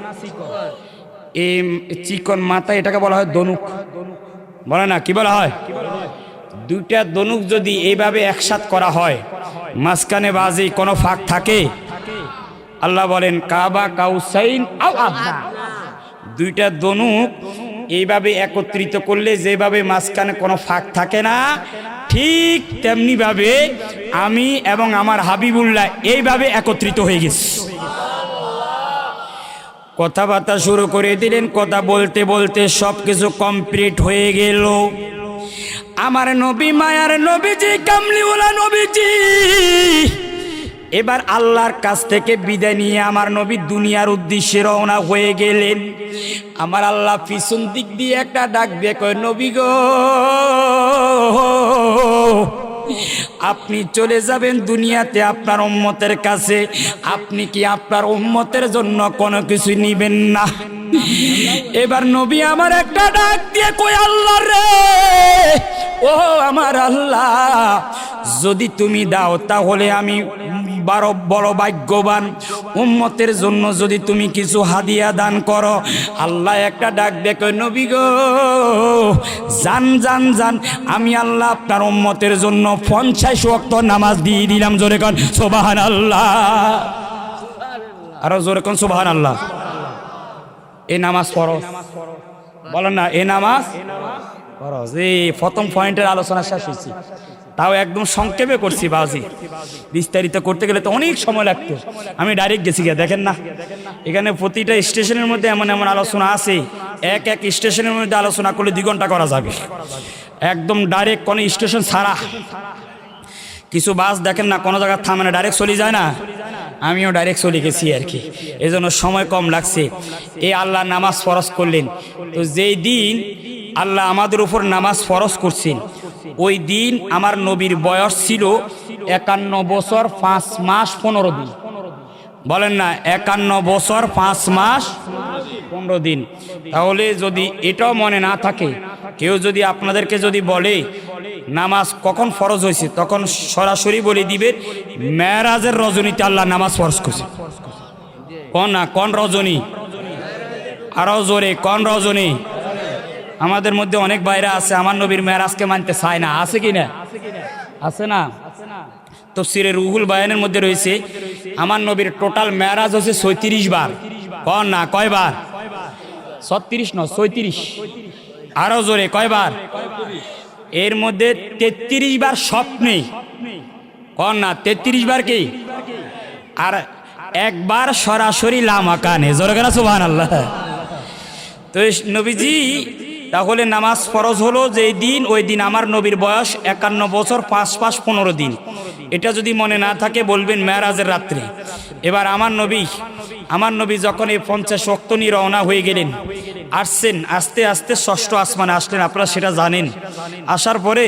এই চিকন মাথা এটাকে বলা হয় ধনুক, বলে না? কি বলা হয়? দুইটা ধনুক যদি এইভাবে একসাথ করা হয়, মাঝখানে বাজে কোনো ফাঁক থাকে? আল্লাহ বলেন কাবা কাউসাইন আও আদনা। দুইটা ধনুক এইভাবে একত্রিত করলে যেভাবে মাঝখানে কোনো ফাঁক থাকে না, ঠিক তেমনি ভাবে আমি এবং আমার হাবিবুল্লাহ এইভাবে একত্রিত হয়ে গেছি। কথাবার্তা শুরু করে দিলেন। কথা বলতে বলতে সব কিছু কমপ্লিট হয়ে গেল। আমার নবী, মায়ার নবীজি, কামলিওয়ালা নবীজি এবার আল্লাহর কাছ থেকে বিদায় নিয়ে আমার নবী দুনিয়ার উদ্দেশ্যে রওনা হয়ে গেলেন। আমার আল্লাহ পিছন দিক দিয়ে একটা ডাক দিয়ে কয়, নবী গো, আপনি চলে যাবেন দুনিয়াতে আপনার উম্মতের কাছে, আপনি কি আপনার উম্মতের জন্য কোনো কিছু নিবেন না? এবার নবী আমার একটা ডাক দিয়ে কই, আল্লাহ রে, ও আমার আল্লাহ, যদি তুমি দাও তাহলে আমি বড় ভাগ্যবান। উম্মতের জন্য যদি তুমি কিছু হাদিয়া দান করো। আল্লাহ একটা ডাক দেখো, নবী গো, জান জান জান, আমি আল্লাহ আপনার উম্মতের জন্য 50 ওয়াক্ত নামাজ দিয়ে দিলাম। জোরে কোন সুবহানাল্লাহ। আরো জোরে কোন সুবহানাল্লাহ। এই নামাজ ফরজ, বলেন না? এই নামাজ ফরজ। এই প্রথম পয়েন্টের আলোচনা শেষ হয়েছে, তাও একদম সংক্ষেপে করছি বাজি। বিস্তারিত করতে গেলে তো অনেক সময় লাগতো। আমি ডাইরেক্ট গেছি গিয়ে, দেখেন না এখানে প্রতিটা স্টেশনের মধ্যে এমন এমন আলোচনা আছে, এক এক স্টেশনের মধ্যে আলোচনা করলে 2 ঘন্টা করা যাবে। একদম ডাইরেক্ট কোনো স্টেশন ছাড়া। কিছু বাস দেখেন না কোনো জায়গায় থামে না, ডাইরেক্ট চলে যায় না। আমিও ডাইরেক্ট চলে গেছি আর কি, এই জন্য সময় কম লাগছে। এই আল্লাহ নামাজ ফরজ করলেন, তো যেই দিন আল্লাহ আমাদের উপর নামাজ ফরজ করছেন, ওই দিন আমার নবীর বয়স ছিল 51 বছর 5 মাস 15 দিন। বলেন না? 51 বছর 5 মাস 15 দিন। তাহলে যদি এটাও মনে না থাকে, কেউ যদি আপনাদেরকে যদি বলে নামাজ কখন ফরজ হয়েছে, তখন সরাসরি বলে দিবেন মেরাজের রজনীতে আল্লাহ নামাজ ফরজ করছে। কোন না? কোন রজনী? আরো জোরে, কোন রজনী? আমাদের মধ্যে অনেক ভাইরা আছে আমার নবীর মেরাজকে মানতে চায় না, আছে কি না? আছে না? তাফসীরে রুহুল বায়ানের মধ্যে রয়েছে আমার নবীর টোটাল মেরাজ হচ্ছে 36 বার। কোন না? কয়বার? 36 না, 36। আরো জোরে, কয়বার? এর মধ্যে 33 বার স্বপ্নে। কোন না? 33 বার কি? আর একবার সরাসরি লামাকানে। জোরে কেন সুবহানাল্লাহ। তো নবীজি তাহলে নামাজ ফরজ হলো যেই দিন, ওই দিন আমার নবীর বয়স 51 বছর 5 মাস 15 দিন। এটা যদি মনে না থাকে বলবেন মেরাজের রাত্রি। এবার আমার নবী যখন এই 50 ওয়াক্ত নিয়ে রওনা হয়ে গেলেন, আসছেন আস্তে আস্তে 6ষ্ঠ আসমানে আসলেন, আপনারা সেটা জানেন। আসার পরে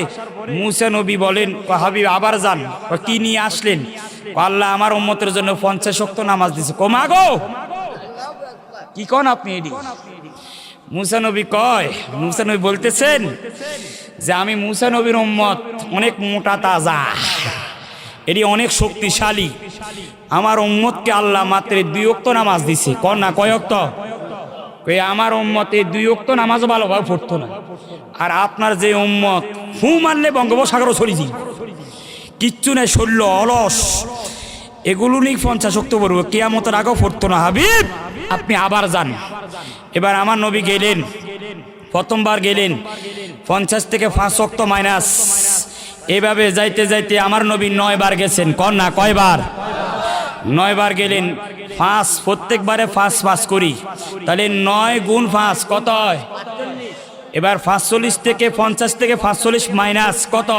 মুসা নবী বলেন, হাবিব আবার যান। কি নিয়ে আসলেন? আল্লাহ আমার উম্মতের জন্য 50 ওয়াক্ত নামাজ দিয়েছে। কমা গো, কি কোন আপনি? এডি মুসা নবী কয়, মুসা নবী বলতেছেন যে আমি মুসা নবীর উম্মত, অনেক মোটা তাজা, এটি অনেক শক্তিশালী। আমার উম্মতকে আল্লাহ মাত্র 2 ওয়াক্ত নামাজ দিছে। কোন না? কয় ওয়াক্ত? আমার উম্মতে 2 ওয়াক্ত নামাজও ভালোভাবে পড়তো না। আর আপনার যে উম্মত, ফু মারলে বঙ্গোপসাগরও ছড়ি যায়, কিচ্ছু নেই, শরীর অলস, এগুলো নিয়ে 50 ওয়াক্ত পড়বো, কিয়ামতের আগেও পড়তো না। হাবিব আপনি আবার যান। এবার আমার নবী গেলেন, প্রথমবার গেলেন 50 থেকে 5 ওয়াক্ত মাইনাস, এভাবে যাইতে যাইতে আমার নবী 9 বার গেছেন। কোন না? কয়বার? 9 বার গেলেন। 5 প্রত্যেকবারে 5 5 করি, তাহলে 9 গুণ 5 কত হয়? এবার 45 থেকে 50 থেকে 45 মাইনাস কত?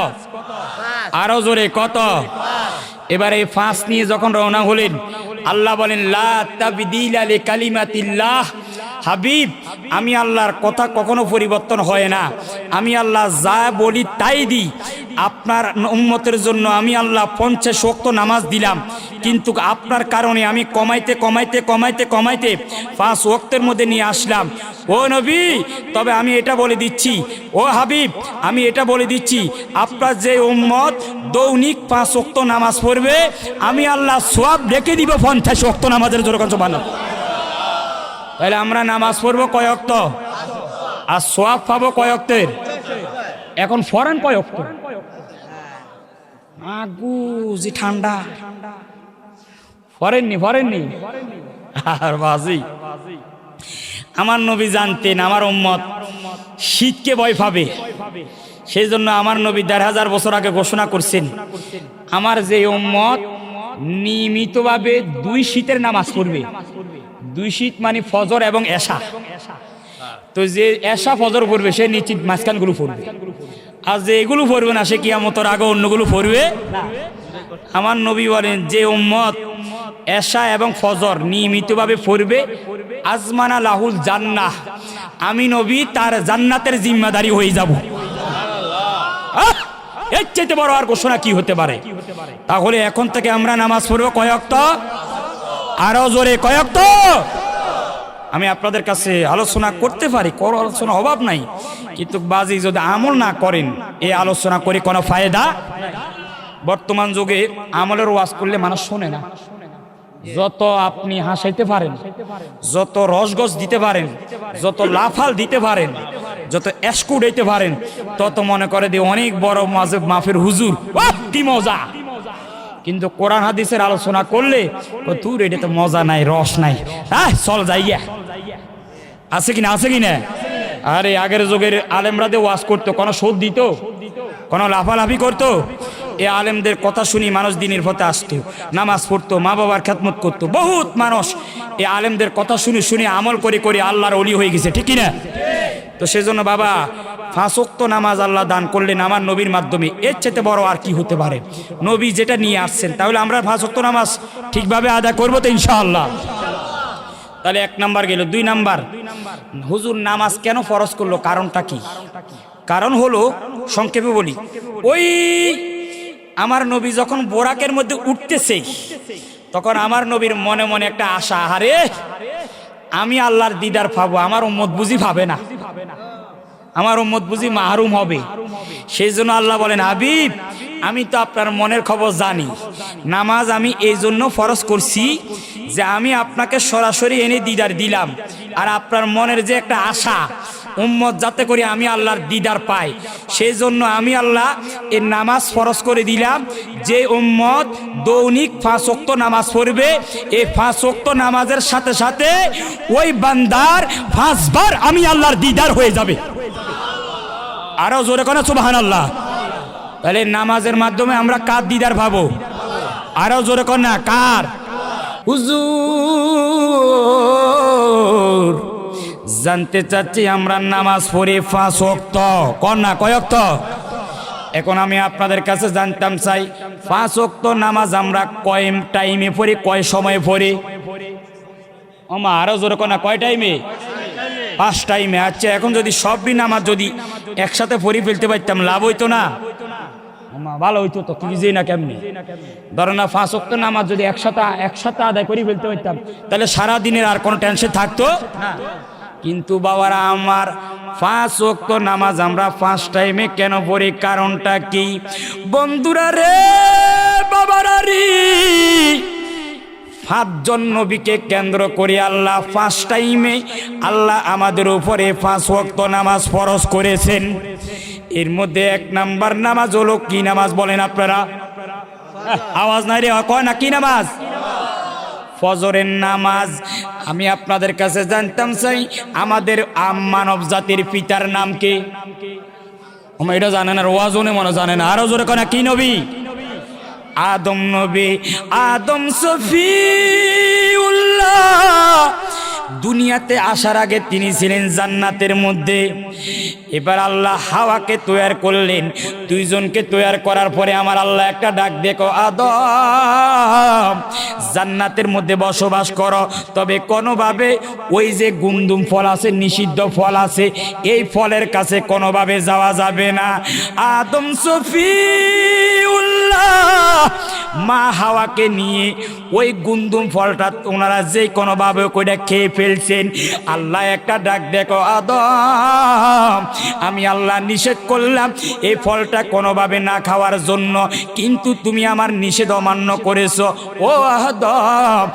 আরো জোরে, কত? এবার এই ফাঁস নিয়ে যখন রওনা হলেন, আল্লাহ বলেন লা তাবদীলা লিকালিমাতিল্লাহ, হাবিব আমি আল্লাহর কথা কখনো পরিবর্তন হয় না, আমি আল্লাহ যা বলি তাই দিই। আপনার উম্মতের জন্য আমি আল্লাহ 50 ওয়াক্ত নামাজ দিলাম, কিন্তু আপনার কারণে আমি কমাইতে কমাইতে কমাইতে কমাইতে 5 ওয়াক্তের মধ্যে নিয়ে আসলাম। ও নবী, তবে আমি এটা বলে দিচ্ছি, ও হাবিব আমি এটা বলে দিচ্ছি, আপনার যে উম্মত দৈনিক 5 ওয়াক্ত নামাজ পড়বে, আমি আল্লাহ সওয়াব রেখে দিব 50 ওয়াক্ত নামাজের জন্য। সুবহানাল্লাহ। তাহলে আমরা নামাজ পড়বো কয় ওয়াক্ত আর সওয়াব পাবো কয় ওয়াক্তের? এখন ফরেন কয় ওয়াক্ত? আগু জি ঠান্ডা ফরেননি আর বাজি। আমার নবী জানতেন আমার উম্মত শীতকে ভয় পাবে, সেই জন্য আমার নবী 1000 বছর আগে ঘোষণা করছেন, আমার যে উম্মত নিয়মিতভাবে 2 শীতের নামাজ পড়বে, 2 শীত মানে ফজর এবং এশা, তো যে এশা ফজর পড়বে সে নিশ্চিত মাঝখানগুলো পড়বে, আর যে এগুলো পড়বে না সে কিয়ামতের আগে অন্যগুলো পড়বে। আমার নবী বলেন যে উম্মত এশা এবং ফজর নিয়মিতভাবে পড়বে, আজমানা লাহুল জান্নাহ, আমি নবী তার জান্নাতের জিম্মাদারি হয়ে যাব। এর চাইতে বড় আর ঘোষণা কি হতে পারে? তাহলে এখন থেকে আমরা নামাজ পড়বো কয় ওয়াক্ত? আরো জোরে কয় ওয়াক্ত? আমি আপনাদের কাছে আলোচনা করতে পারি, কোনো আলোচনা অভাব নাই, কিন্তু বাজি যদি আমল না করেন এই আলোচনা করে কোনো ফায়দা। বর্তমান যুগে আমলের ওয়াজ করলে মানুষ শোনে না। যত আপনি হাসাইতে পারেন, যত রসগস দিতে পারেন, যত লাফাল দিতে পারেন, যত এসকু দিতে পারেন, তত মনে করে যে অনেক বড় মাফের হুজুর, কি মজা। কিন্তু কোরআন হাদিসের আলোচনা করলে তুই এটা তো মজা নাই, রস নাই, চল যাইয়া। আছে কিনা? আছে কিনা? আরে আগের যুগের আলেমরা দিয়ে ওয়াজ করতো, কোনো শোধ দিত, কোনো লাফালাফি করতো? এই আলেমদের কথা শুনি মানুষ দিনের পথে আসতো, নামাজ পড়তো, মা বাবার খেদমত করতো। বহুত মানুষ এই আলেমদের কথা শুনে শুনে আমল করে করে আল্লাহর ওলি হয়ে গেছে, ঠিক কিনা? তো সেজন্য বাবা 5 ওয়াক্ত নামাজ আল্লাহ দান করলেন আমার নবীর মাধ্যমে, এর চাইতে বড় আর কি হতে পারে? নবী যেটা নিয়ে আসছেন, তাহলে আমরা 5 ওয়াক্ত নামাজ ঠিকভাবে আদায় করবো তো ইনশাআল্লাহ। তাহলে 1 নাম্বার গেল। 2 নাম্বার, হুজুর নামাজ কেন ফরজ করলো, কারণটা কি? কারণ হলো, সংক্ষেপে বলি, ওই আমার নবী যখন বোরাকের মধ্যে উঠতেছে, তখন আমার নবীর মনে মনে একটা আশা, আরে আমি আল্লাহর দিদার পাবো, আমার উম্মত বুঝি পাবে না, আমার উম্মত বুঝি মাহরুম হবে। সেই জন্য আল্লাহ বলেন, হাবিব আমি তো আপনার মনের খবর জানি, নামাজ আমি এই জন্য ফরজ করছি যে আমি আপনাকে সরাসরি এনে দিদার দিলাম, আর আপনার মনের যে একটা আশা উম্মত যাতে করে আমি আল্লাহর দিদার পাই, সেই জন্য আমি আল্লাহ এর নামাজ ফরজ করে দিলাম। যে উম্মত দৈনিক 5 ওয়াক্ত নামাজ পড়বে, এই 5 ওয়াক্ত নামাজের সাথে সাথে ওই বান্দার 5 বার আমি আল্লাহর দিদার হয়ে যাবে। আরো জোরে কোন সুবহানাল্লাহ। তাহলে নামাজের মাধ্যমে আমরা কার দিদার পাবো? আরো জোরে কোন না, কার? হুজুর জানতে চাচ্ছি আমরা নামাজ পড়ি 5 ওয়াক্ত, কোন না কয় ওয়াক্ত? এখন আমি আপনাদের কাছে জানতাম চাই 5 ওয়াক্ত নামাজ আমরা কয় টাইমে পড়ি, কয় সময়ে পড়ি? ওমা আরো জোরে কোন না, কয় টাইমে? 5 টাইমে। আচ্ছা, এখন যদি সবই নামাজ যদি একসাথে পড়ি ফেলতে পারতাম লাভ হইতো না? ভালো হইতো তো, কি যে না কেমনি ধরো না 5 ওয়াক্ত নামাজ যদি একসাথে আদায় করে ফেলতে পারতাম, তাহলে সারা দিনের আর কোনো টেনশন থাকতো না। কিন্তু বাবারা আমার 5 ওয়াক্ত নামাজ আমরা 5 টাইমে কেন পড়ি, কারণটা কি? বন্ধুরা রে, বাবারা রে, 5 জন নবীকে কেন্দ্র করে আল্লাহ 5 টাইমে আল্লাহ আমাদের উপরে 5 ওয়াক্ত নামাজ ফরজ করেছেন। এর মধ্যে 1 নাম্বার নামাজ হলো কি নামাজ বলেন আপনারা? আওয়াজ নাই রে, কয় না কি নামাজ? ফজরের নামাজ। আমি আপনাদের কাছে জানতাম চাই আমাদের মানব জাতির পিতার নাম কি? এটা জানেন আর ওয়াজনে মনে জানেন। আরো জোরে কয় না কি নবী? আদম নবী। আদম সফিউল্লাহ দুনিয়াতে আসার আগে তিনি ছিলেন জান্নাতের মধ্যে। এবার আল্লাহ হাওয়াকে তৈরি করলেন, দুইজনকে তৈরি করার পরে আমার আল্লাহ একটা ডাক দেখো, আদম জান্নাতের মধ্যে বসবাস করো, তবে কোনোভাবে ওই যে গুন্দুম ফল আছে, নিষিদ্ধ ফল আছে, এই ফলের কাছে কোনোভাবে যাওয়া যাবে না। আদম সফিউল্লাহ মা হাওয়াকে নিয়ে ওই গুন্দুম ফলটা ওনারা যে কোনোভাবে কইটা খেয়ে ফেলছেন। আল্লাহ একটা ডাক দেখো, আদম আমি আল্লাহ নিষেধ করলাম এই ফলটা কোনোভাবে না খাওয়ার জন্য, কিন্তু তুমি আমার নিষেধ অমান্য করেছো। ও আদম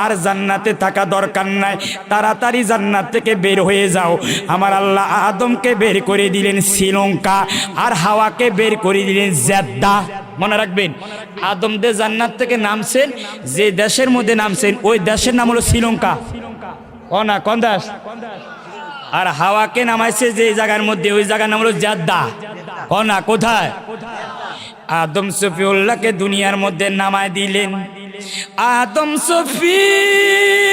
আর জান্নাতে থাকা দরকার নাই, তাড়াতাড়ি জান্নাত থেকে বের হয়ে যাও। আমার আল্লাহ আদমকে বের করে দিলেন শ্রীলঙ্কা, আর হাওয়াকে বের করে দিলেন জেদ্দা। মনে রাখবেন, আদম দে জান্নাত থেকে নামছেন, যে দেশের মধ্যে নামছেন ওই দেশের নাম হলো শ্রীলঙ্কা। ও না কোন দেশ? আর হাওয়াকে নামাইছে যে জায়গার মধ্যে, ওই জায়গার নাম হলো জেদ্দা। ও না কোথায়? আদম সফিউল্লাহকে দুনিয়ার মধ্যে নামায় দিলেন। আদম সফিউল্লাহ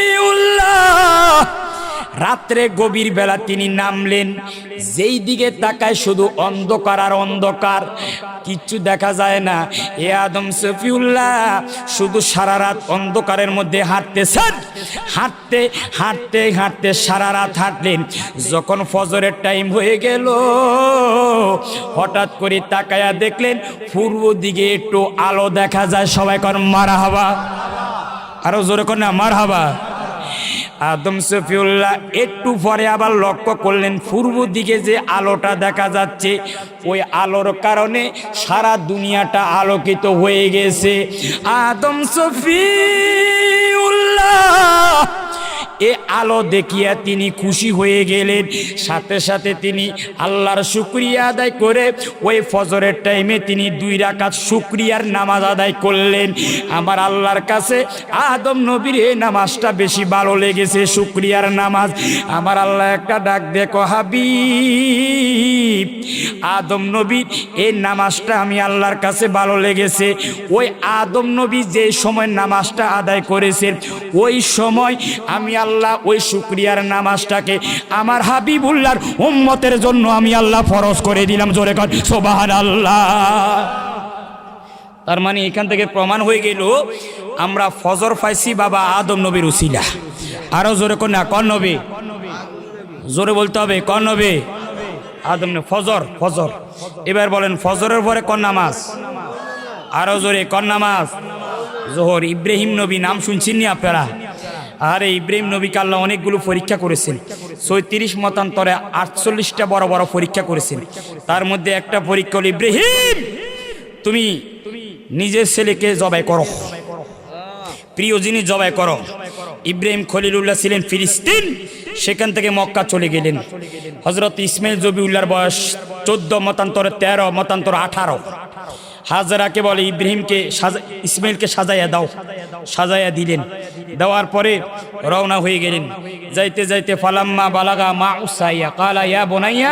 রাত্রে গভীর বেলা তিনি নামলেন, যেই দিকে তাকায় শুধু অন্ধকার আর অন্ধকার, কিচ্ছু দেখা যায় না। এ আদম সফিউল্লাহ শুধু সারা রাত অন্ধকারের মধ্যে হাঁটতেছেন, হাঁটতে হাঁটতে হাঁটতে সারা রাত হাঁটলেন। যখন ফজরের টাইম হয়ে গেল, হঠাৎ করে তাকায়া দেখলেন পূর্ব দিকে একটু আলো দেখা যায়। সবাই কর মারহাবা, আরো জোরে কর না মারহাবা। আদম সফিউল্লাহ একটু পরে আবার লক্ষ্য করলেন পূর্ব দিকে যে আলোটা দেখা যাচ্ছে, ওই আলোর কারণে সারা দুনিয়াটা আলোকিত হয়ে গেছে। আদম সফিউল্লাহ এ আলো দেখিয়া তিনি খুশি হয়ে গেলেন। সাথে সাথে তিনি আল্লাহর শুকরিয়া আদায় করে ওই ফজরের টাইমে তিনি 2 রাকাত শুকরিয়ার নামাজ আদায় করলেন। আমার আল্লাহর কাছে আদম নবীর এই নামাজটা বেশি ভালো লেগেছে, শুকরিয়ার নামাজ। আমার আল্লাহ একটা ডাক দেখো, হাবিব আদম নবী এই নামাজটা আমি আল্লাহর কাছে ভালো লেগেছে। ওই আদম নবী যে সময় নামাজটা আদায় করেছেন, ওই সময় আমি আল্লাহ ওই শুকরিয়ার নামাজটাকে আমার হাবিবুল্লাহর উম্মতের জন্য আমি আল্লাহ ফরজ করে দিলাম। জোরে কর সুবহানাল্লাহ। তার মানে এখান থেকে প্রমাণ হয়ে গেল আমরা ফজর পাইছি বাবা আদম নবীর উসিলা। আরো জোরে কর না, কোন নবী? জোরে বলতে হবে, কোন নবী? আদম নবী। ফজর, ফজর। এবার বলেন ফজরের পরে কোন নামাজ? আরো জোরে, কোন নামাজ? জোহর। ইব্রাহিম নবী নাম শুনছেন নি আপনারা? আরে ইব্রাহিম নবীকে আল্লাহ অনেকগুলো পরীক্ষা করেছেন, 36 মতান্তরে 48টা বড় বড় পরীক্ষা করেছেন। তার মধ্যে একটা পরীক্ষা হল, ইব্রাহিম তুমি নিজের ছেলেকে জবাই করো, প্রিয় জিনিস জবাই করো। ইব্রাহিম খলিলুল্লাহ ছিলেন ফিলিস্তিন, সেখান থেকে মক্কা চলে গেলেন। হযরত ইসমাইল জবিউল্লাহর বয়স 14 মতান্তরে 13 মতান্তরে 18। হাজরাকে বলে ইব্রাহিমকে ইসমাইলকে সাজাইয়া দাও, সাজাইয়া দিলেন। দেওয়ার পরে রওনা হয়ে গেলেন। যাইতে যাইতে ফালাম্মা বালাগা মা উসাইয়া কালা ইয়া বুনাইয়া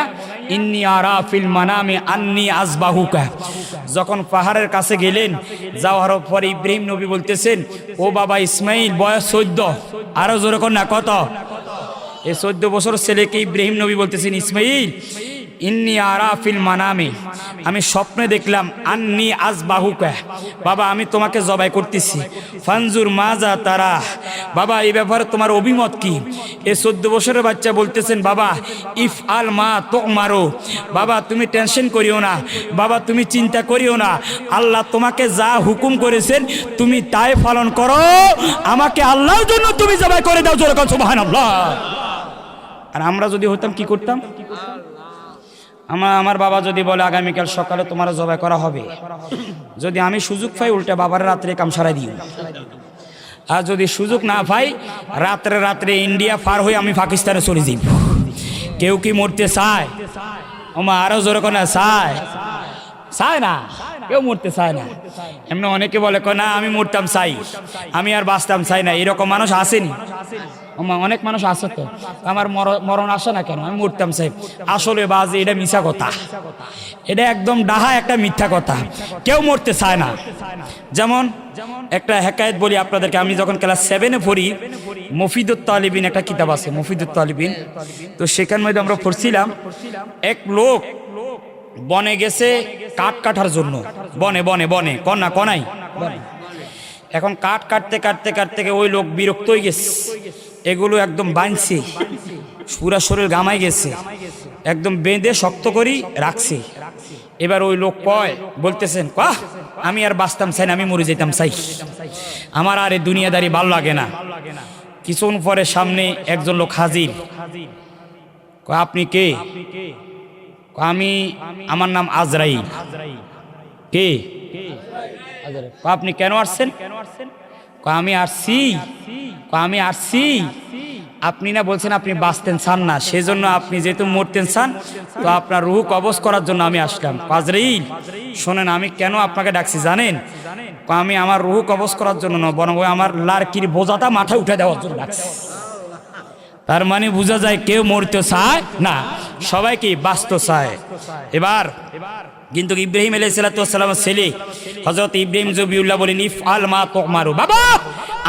ইন্নী আরা ফিল মানামি আন্নী আযবাহুকা। যখন পাহাড়ের কাছে গেলেন, যাওয়ার পরে ইব্রাহিম নবী বলতেছেন, ও বাবা ইসমাইল বয়স 14। আরো জোরে কর না, কত? এই 14 বছর ছেলেকে ইব্রাহিম নবী বলতেছেন, ইসমাইল ইন্নী আরা ফিল মানামি, আমি স্বপ্নে দেখলাম আন্নী আযবাহুকা, বাবা আমি তোমাকে জবাই করতেছি। ফানজুর মাজা তারা, বাবা এই ব্যাপারে তোমার অভিমত কি? এই 14 বছরের বাচ্চা বলতেছেন, বাবা ইফ আল মা তুমারু, বাবা তুমি টেনশন করিও না, বাবা তুমি চিন্তা করিও না, আল্লাহ তোমাকে যা হুকুম করেছেন তুমি তাই পালন করো, আমাকে আল্লাহর জন্য তুমি জবাই করে দাও। জোরে কর সুবহানাল্লাহ। আর আমরা যদি হতাম কি করতাম? আমার বাবা যদি বলে আগামীকাল সকালে তোমার জবাই করা হবে, যদি আমি সুযোগ পাই উল্টা বাবার রাত্রে কাম সারাই দিই। আর যদি সুযোগ না পাই, রাত্রে রাত্রে ইন্ডিয়া পার হয়ে আমি পাকিস্তানে চলে যাই। কেউ কি মরতে চায়? ওমা আরো জোরে কোনা চায়? চায় না। কেউ মরতে চায় না। এমনি অনেকে বলে না আমি মরতাম চাই, আমি আর বাঁচতাম চাই না, এরকম মানুষ আসেনি? অনেক মানুষ আছে তো, আমার মরণ আসে না কেন, আমি মরতাম চাই। আসলে বাজে, এটা মিথ্যা কথা, এটা একদম ডাহা একটা মিথ্যা কথা। কেউ মরতে চায় না। যেমন একটা হেকায়েত বলি আপনাদেরকে, আমি যখন ক্লাস 7-এ পড়ি, মফিদুত তালিবিন একটা কিতাব আছে, মফিদুত তালিবিন, তো সেখান মধ্যে আমরা পড়ছিলাম এক লোক বনে গেছে কাঠ কাটার জন্য, বনে বনে বনে কনা কনাই। এখন কাঠ কাটতে কাটতে কাটতে ওই লোক বিরক্ত হয়ে গেছে, এগুলো একদম বাঁধছে, পুরা শরীর গামাই গেছে, একদম বেঁধে শক্ত করি রাখছে। এবার ওই লোক বলতেছেন আমি আর বাঁচতাম চাই না, আমি মরে যেতাম চাই, আমার আর এই দুনিয়াদারি ভালো লাগে না। কিছুক্ষণ পরে সামনে একজন লোক হাজির। আপনি কে? আমি, আমার নাম আজরাইল। কে? আপনি কেন আসছেন? আমি আসছি আপনি না বলছেন আপনি বাঁচতেন চান না, সেজন্য আপনি যেহেতু মরতেন চান, তো আপনার রুহ কবজ করার জন্য আমি আসলাম। আজরাইল শোনেন, আমি কেন আপনাকে ডাকছি জানেন? আমি আমার রুহ কবজ করার জন্য না, বরং আমার লারকির বোঝাটা মাথায় উঠে দেওয়ার জন্য ডাকছি। তার মানে বোঝা যায় কেউ মরতে চায় না, সবাই কি বাঁচতে চায়। এবার কিন্তু ইব্রাহিম আলাইহিস সালামের ছেলে হযরত ইব্রাহিম জবিউল্লাহ বলেন, ইফআল মা তুমারু, বাবা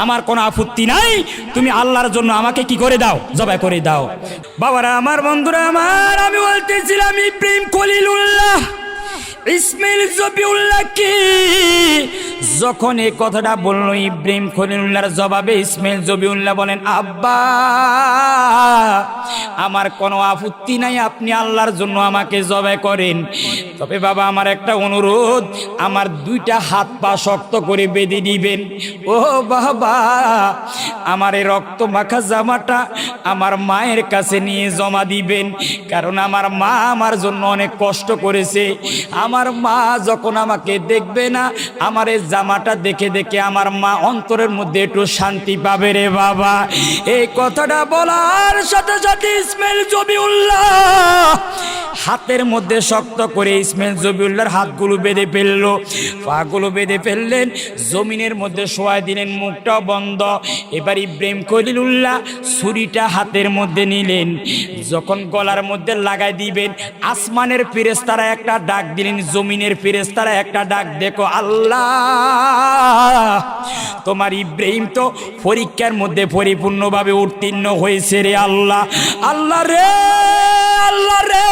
আমার কোনো আপত্তি নাই, তুমি আল্লাহর জন্য আমাকে কি করে দাও, জবাই করে দাও। বাবারা আমার, বন্ধুরা আমার, আমি বলতেছিলাম ইব্রাহিম খলিলুল্লাহ ইসমাইল জবিউল্লাহ কি যখন এই কথাটা বলল, ইব্রাহিম খলিলুল্লাহর জবাবে ইসমাইল জবিউল্লাহ বলেন, আব্বা আমার কোনো আপত্তি নাই, আপনি আল্লাহর জন্য আমাকে জবাই করেন, তবে বাবা আমার একটা অনুরোধ, আমার দুইটা হাত পা শক্ত করে বেঁধে দিবেন। ও বাবা, আমার এই রক্ত মাখা জামাটা আমার মায়ের কাছে নিয়ে জমা দিবেন, কারণ আমার মা আমার জন্য অনেক কষ্ট করেছে। আমার মা যখন আমাকে দেখবে না, আমার এই জামাটা দেখে দেখে আমার মা অন্তরের মধ্যে একটু শান্তি পাবে রে বাবা। এই কথাটা বলার সাথে সাথে ইসমাইল জবিউল্লাহ হাতের মধ্যে শক্ত করে ইসমাইল জবিউল্লাহর হাতগুলো বেঁধে ফেললো, পাগুলো বেঁধে ফেললেন, জমিনের মধ্যে শোয়াই দিলেন, মুখটাও বন্ধ। এবার ইব্রাহিম খলিলুল্লাহ ছুরিটা হাতের মধ্যে নিলেন, যখন গলার মধ্যে লাগাই দিবেন, আসমানের ফেরেশতারা একটা ডাক দিলেন, জমিনের ফেরেশতারা একটা ডাক, দেখো আল্লাহ তোমার ইব্রাহিম তো পরীক্ষার মধ্যে পরিপূর্ণভাবে উত্তীর্ণ হয়েছে রে আল্লাহ। আল্লাহ রে, আল্লাহ রে,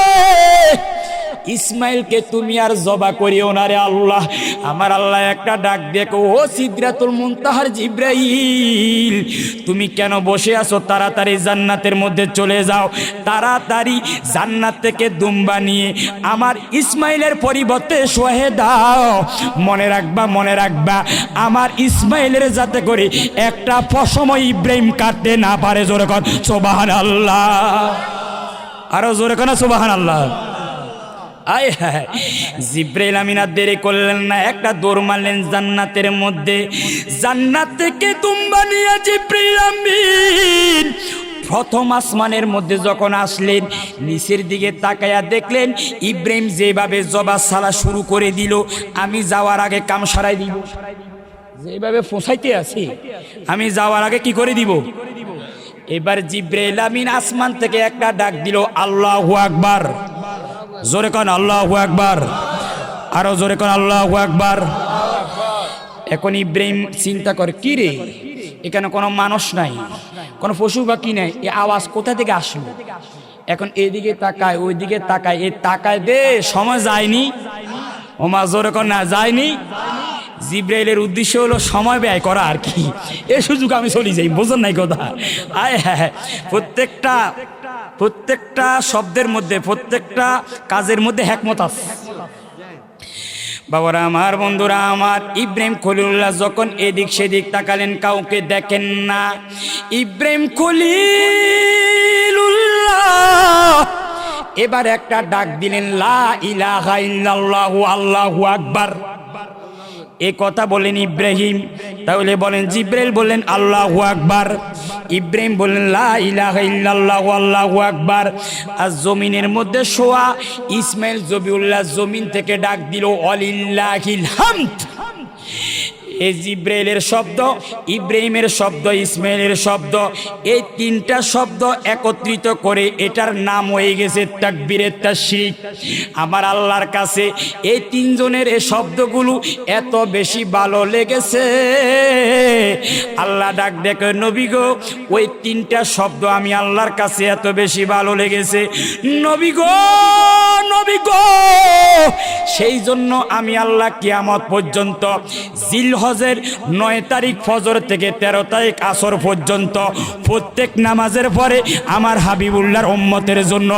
ইসমাইলকে তুমি আর জবা করিও না রে আল্লাহ। আমার আল্লাহ একটা ডাক, দেখো ও সিদরাতুল মুনতাহার জিব্রাইল, তুমি কেন বসে আছো? তাড়াতাড়ি জান্নাতের মধ্যে চলে যাও, তাড়াতাড়ি জান্নাত থেকে দুম্বা নিয়ে আমার ইসমাইলের পরিবর্তে শোয়ে দাও। মনে রাখবা, মনে রাখবা, আমার ইসমাইলের যাতে করে একটা পশমও ইব্রাহিম কাটতে না পারে। জোরে কর সুবহানাল্লাহ, আরো জোরে কর সুবহানাল্লাহ। আয় হায়, জিব্রাইল আমিন আর দেরি করলেন না, একটা দৌড় মারলেন জান্নাতের মধ্যে। জান্নাত থেকে দুম্বা নিয়ে জিব্রাইল আমিন প্রথম আসমানের মধ্যে যখন আসলেন, নিচের দিকে তাকায়া দেখলেন ইব্রাহিম যেভাবে জবা সালা শুরু করে দিল, আমি যাওয়ার আগে কাম সারাই দিব। যেভাবে ফোঁসাইতে আছি, আমি যাওয়ার আগে কি করে দিব। এবার জিব্রাইল আমিন আসমান থেকে একটা ডাক দিল, আল্লাহু আকবার। জোরে কোন আল্লাহু আকবার, আরো জোরে কোন আল্লাহু আকবার। এখন ইব্রাহিম চিন্তা করে, কি রে, এখানে কোনো মানুষ নাই, কোনো পশু পাখি নাই, এই আওয়াজ কোথা থেকে আসলো? এখন এদিকে তাকায়, ওইদিকে তাকায়, এই তাকায় দে, সময় যায়নি। ওমা জোরে কোন না, যায়নি। জিব্রাইলের উদ্দেশ্য হলো সময় ব্যয় করা আর কি, এই সুযোগ আমি চলে যাই, বোঝেন নাই কথা। আয় হ্যাঁ, প্রত্যেকটা শব্দের মধ্যে, প্রত্যেকটা কাজের মধ্যে হিকমত আছে। বাবারা আমার, বন্ধুরা আমার, ইব্রাহিম খলিলুল্লাহ যখন এদিক সেদিক তাকালেন, কাউকে দেখেন না। ইব্রাহিম খলিলুল্লাহ এবার একটা ডাক দিলেন, লা ইলাহা ইল্লাল্লাহু আল্লাহু আকবার। এ কথা বলেন ইব্রাহিম, তাহলে বলেন জিব্রাইল বললেন আল্লাহু আকবার। ইব্রাহিম বললেন লা ইলাহা ইল্লাল্লাহু আল্লাহু আকবার। আর জমিনের মধ্যে শোয়া ইসমাইল জবিউল্লাহ জমিন থেকে ডাক দিল ওয়ালিল্লাহিল হামদ। এই জিব্রাইলের শব্দ, ইব্রাহিমের শব্দ, ইসমাইলের শব্দ, এই তিনটা শব্দ একত্রিত করে এটার নাম হয়ে গেছে তাকবীরে তাশরিক। আমার আল্লাহর কাছে এই তিনজনের এই শব্দগুলো এত বেশি ভালো লেগেছে, আল্লাহ ডাক দেখে নবী গো ওই তিনটা শব্দ আমি আল্লাহর কাছে এত বেশি ভালো লেগেছে নবী গো, নবী গো, সেই জন্য আমি আল্লাহ কিয়ামত পর্যন্ত জিলহজের 9 তারিখ ফজর থেকে 13 তারিখ আসর পর্যন্ত প্রত্যেক নামাজের পরে আমার হাবিবুল্লাহর উম্মতের জন্য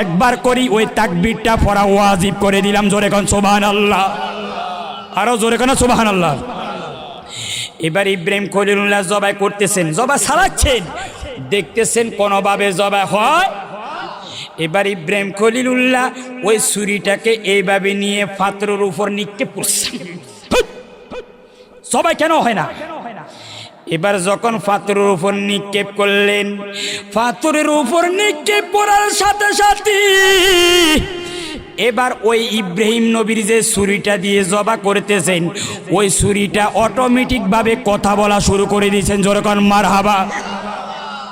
একবার করি ওই তাকবীরটা পড়া ওয়াজিব করে দিলাম। জোরে কোন সুবহানাল্লাহ, আরো জোরে কোন সুবহানাল্লাহ। এবার ইব্রাহিম খলিলুল্লাহ জবাই করতেছেন, জবাই চালাচ্ছেন, দেখতেছেন কোনোভাবে জবাই হয়। এবার ইব্রাহিম খলিলুল্লাহ ওই ছুরিটাকে এইভাবে নিয়ে পাথরের উপর নিক্ষেপ করছেন। সবাই কেন হয় না? এবার যখন পাথরের উপর নিক্ষেপ করলেন, পাথরের উপর নিক্ষেপ করার সাথে সাথে এবার ওই ইব্রাহিম নবীর যে ছুরিটা দিয়ে জবা করতেছেন ওই ছুরিটা অটোমেটিক ভাবে কথা বলা শুরু করে দিয়েছেন। যেরকম মারহাবা,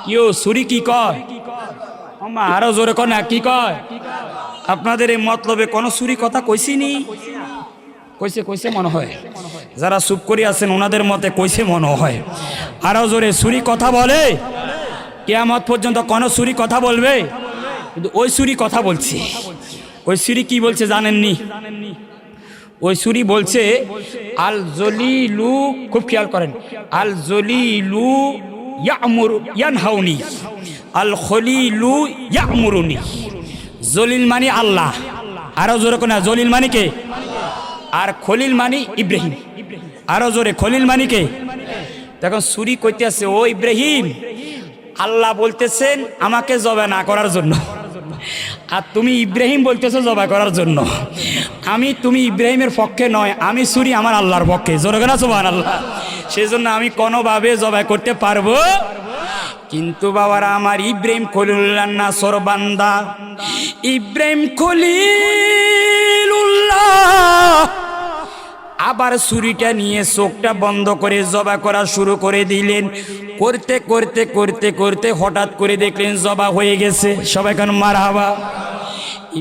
কেউ ছুরি কি কয়? আরো জোরে কর না, কি কয়? আপনাদের এই মতলবে কোন ছুরি কথা কইছিনি? কইছে কইছে মনে হয়, যারা চুপ করে আছেন ওনাদের মতে কইছে মনে হয়। আরো জোরে, ছুরি কথা বলে? কিয়ামত পর্যন্ত কোন ছুরি কথা বলবে? কিন্তু ওই ছুরি কথা বলছে। ওই ছুরি কি বলছে জানেননি? ওই ছুরি বলছে আল জলিলু, খুব খেয়াল করেন, আল জলিলু ইয়ামুরু ইয়ানহাউনি, আল খলিলু ইয়ামুরুনি। জলিল মানে আল্লাহ, আরো জোরে কোন, জলিল মানে কে? আর খলিল মানে ইব্রাহিম। আরো জোরে, খলিল মানে কে? তখন ছুরি কইতেছে ও ইব্রাহিম, আল্লাহ বলতেছেন আমাকে জবাই না করার জন্য, আর তুমি ইব্রাহিম বলতেছো জবাই করার জন্য। তুমি ইব্রাহিমের পক্ষে নয়, আমি ছুরি আমার আল্লাহর পক্ষে। জোরে না সুবহানাল্লাহ। সেজন্য আমি কোনোভাবে জবাই করতে পারবো। কিন্তু বাবারা আমার, ইব্রাহিম খলিলুল্লাহ নাছর বান্দা, ইব্রাহিম খলিলুল্লাহ আবার ছুরিটা নিয়ে চোখটা বন্ধ করে জবাই করা শুরু করে দিলেন। করতে করতে করতে করতে হঠাৎ করে দেখলেন জবা হয়ে গেছে। সবাই কেন মারহাবা।